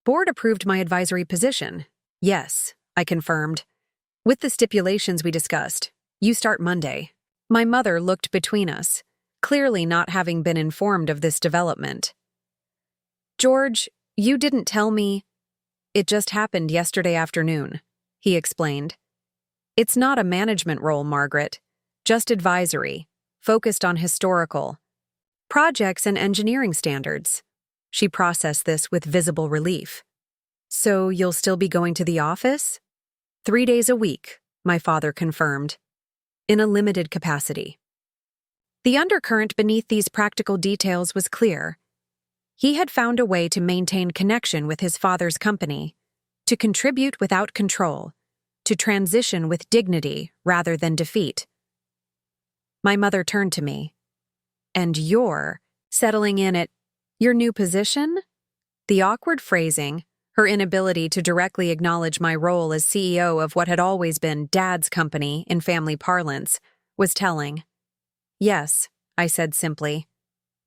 board approved my advisory position." "Yes," I confirmed. "With the stipulations we discussed. You start Monday." My mother looked between us, clearly not having been informed of this development. "George, you didn't tell me." "It just happened yesterday afternoon," he explained. "It's not a management role, Margaret. Just advisory, focused on historical projects and engineering standards." She processed this with visible relief. "So you'll still be going to the office?" 3 days a week, my father confirmed. "In a limited capacity." The undercurrent beneath these practical details was clear. He had found a way to maintain connection with his father's company, to contribute without control, to transition with dignity rather than defeat. My mother turned to me. "And you're settling in at your new position?" The awkward phrasing, her inability to directly acknowledge my role as CEO of what had always been Dad's company in family parlance, was telling. "Yes," I said simply.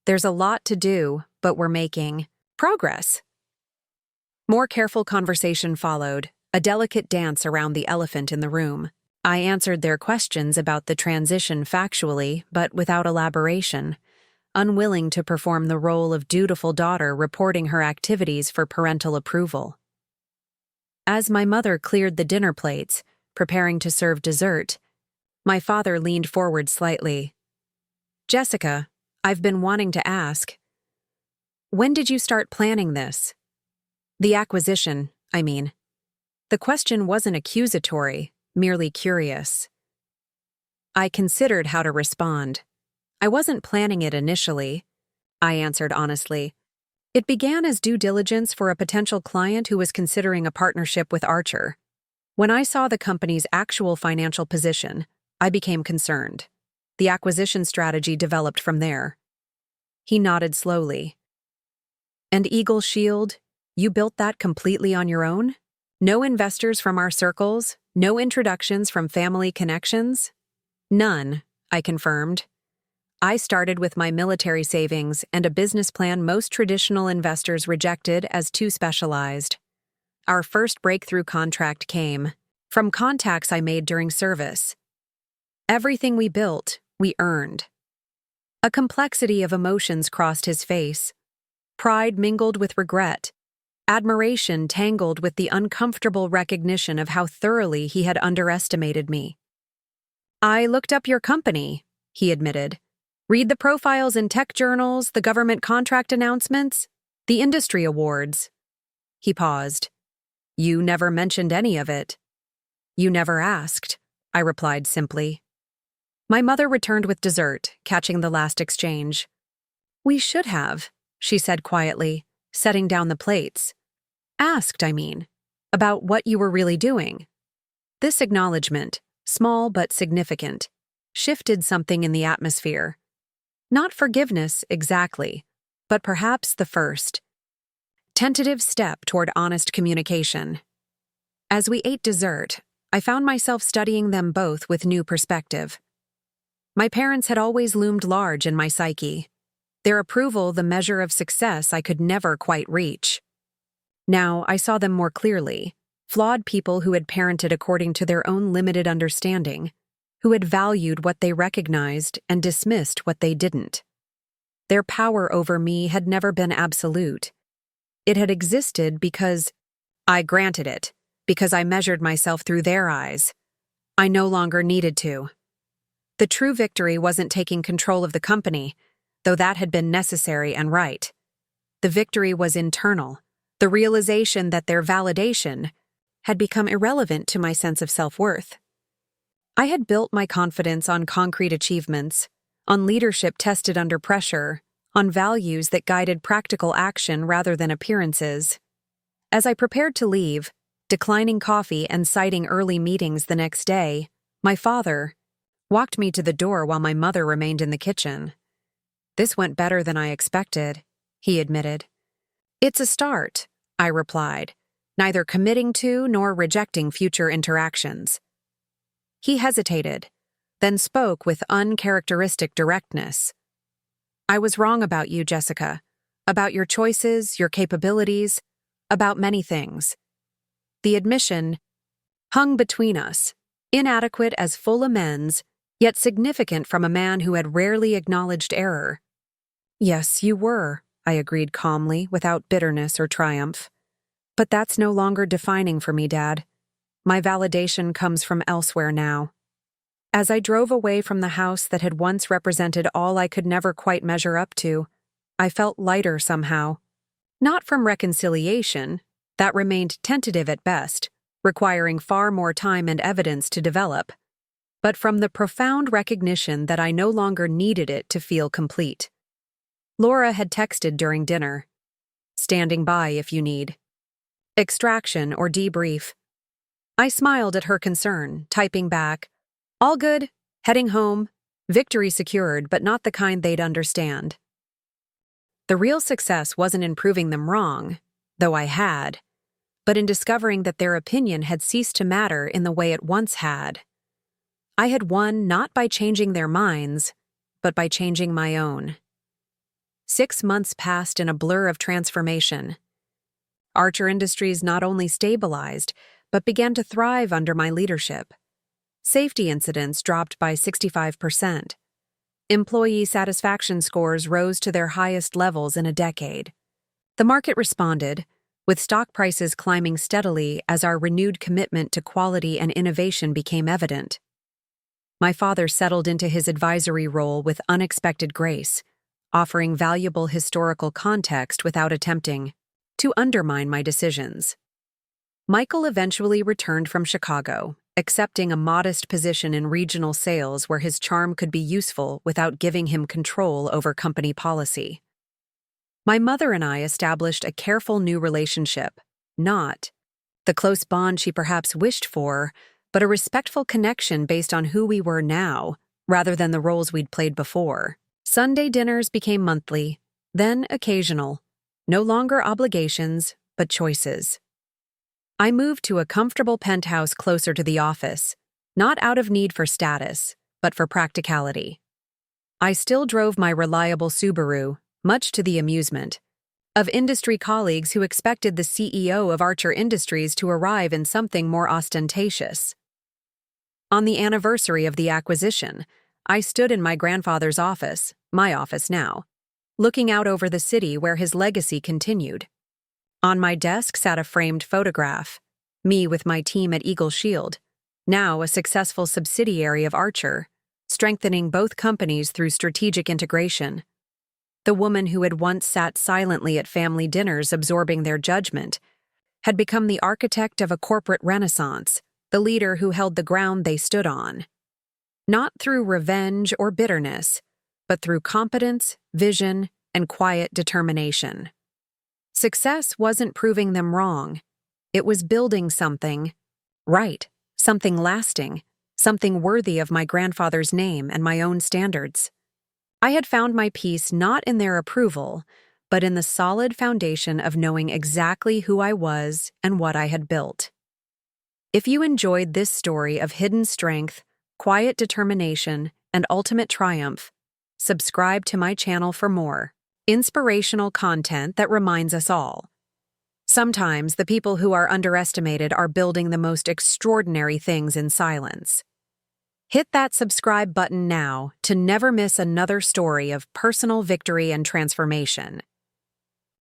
"There's a lot to do, but we're making progress." More careful conversation followed, a delicate dance around the elephant in the room. I answered their questions about the transition factually, but without elaboration, unwilling to perform the role of dutiful daughter reporting her activities for parental approval. As my mother cleared the dinner plates, preparing to serve dessert, my father leaned forward slightly. "Jessica, I've been wanting to ask, when did you start planning this? The acquisition, I mean." The question wasn't accusatory, merely curious. I considered how to respond. "I wasn't planning it initially," I answered honestly. "It began as due diligence for a potential client who was considering a partnership with Archer. When I saw the company's actual financial position, I became concerned. The acquisition strategy developed from there." He nodded slowly. "And Eagle Shield, you built that completely on your own? No investors from our circles? No introductions from family connections?" "None," I confirmed. "I started with my military savings and a business plan most traditional investors rejected as too specialized. Our first breakthrough contract came from contacts I made during service. Everything we built, we earned." A complexity of emotions crossed his face. Pride mingled with regret. Admiration tangled with the uncomfortable recognition of how thoroughly he had underestimated me. "I looked up your company," he admitted. "Read the profiles in tech journals, the government contract announcements, the industry awards." He paused, You never mentioned any of it. You never asked, I replied simply. My mother returned with dessert, catching the last exchange. We should have, she said quietly, setting down the plates. Asked, I mean, about what you were really doing. This acknowledgement, small but significant, shifted something in the atmosphere. Not forgiveness exactly, but perhaps the first tentative step toward honest communication. As we ate dessert, I found myself studying them both with new perspective. My parents had always loomed large in my psyche, their approval the measure of success I could never quite reach. Now I saw them more clearly, flawed people who had parented according to their own limited understanding, who had valued what they recognized and dismissed what they didn't. Their power over me had never been absolute. It had existed because I granted it, because I measured myself through their eyes. I no longer needed to. The true victory wasn't taking control of the company, though that had been necessary and right. The victory was internal, the realization that their validation had become irrelevant to my sense of self-worth. I had built my confidence on concrete achievements, on leadership tested under pressure, on values that guided practical action rather than appearances. As I prepared to leave, declining coffee and citing early meetings the next day, my father walked me to the door while my mother remained in the kitchen. This went better than I expected, he admitted. It's a start, I replied, neither committing to nor rejecting future interactions. He hesitated, then spoke with uncharacteristic directness. I was wrong about you, Jessica, about your choices, your capabilities, about many things. The admission hung between us, inadequate as full amends, yet significant from a man who had rarely acknowledged error. Yes, you were, I agreed calmly, without bitterness or triumph. But that's no longer defining for me, Dad. My validation comes from elsewhere now. As I drove away from the house that had once represented all I could never quite measure up to, I felt lighter somehow. Not from reconciliation, that remained tentative at best, requiring far more time and evidence to develop, but from the profound recognition that I no longer needed it to feel complete. Laura had texted during dinner. Standing by if you need. Extraction or debrief. I smiled at her concern, typing back, all good, heading home, victory secured, but not the kind they'd understand. The real success wasn't in proving them wrong, though I had, but in discovering that their opinion had ceased to matter in the way it once had. I had won not by changing their minds, but by changing my own. 6 months passed in a blur of transformation. Archer Industries not only stabilized, but began to thrive under my leadership. Safety incidents dropped by 65%. Employee satisfaction scores rose to their highest levels in a decade. The market responded, with stock prices climbing steadily as our renewed commitment to quality and innovation became evident. My father settled into his advisory role with unexpected grace, offering valuable historical context without attempting to undermine my decisions. Michael eventually returned from Chicago, accepting a modest position in regional sales where his charm could be useful without giving him control over company policy. My mother and I established a careful new relationship, not the close bond she perhaps wished for, but a respectful connection based on who we were now, rather than the roles we'd played before. Sunday dinners became monthly, then occasional, no longer obligations, but choices. I moved to a comfortable penthouse closer to the office, not out of need for status, but for practicality. I still drove my reliable Subaru, much to the amusement of industry colleagues who expected the CEO of Archer Industries to arrive in something more ostentatious. On the anniversary of the acquisition, I stood in my grandfather's office, my office now, looking out over the city where his legacy continued. On my desk sat a framed photograph, me with my team at Eagle Shield, now a successful subsidiary of Archer, strengthening both companies through strategic integration. The woman who had once sat silently at family dinners absorbing their judgment had become the architect of a corporate renaissance, the leader who held the ground they stood on. Not through revenge or bitterness, but through competence, vision, and quiet determination. Success wasn't proving them wrong. It was building something right, something lasting, something worthy of my grandfather's name and my own standards. I had found my peace not in their approval, but in the solid foundation of knowing exactly who I was and what I had built. If you enjoyed this story of hidden strength, quiet determination, and ultimate triumph, subscribe to my channel for more inspirational content that reminds us all. Sometimes the people who are underestimated are building the most extraordinary things in silence. Hit that subscribe button now to never miss another story of personal victory and transformation.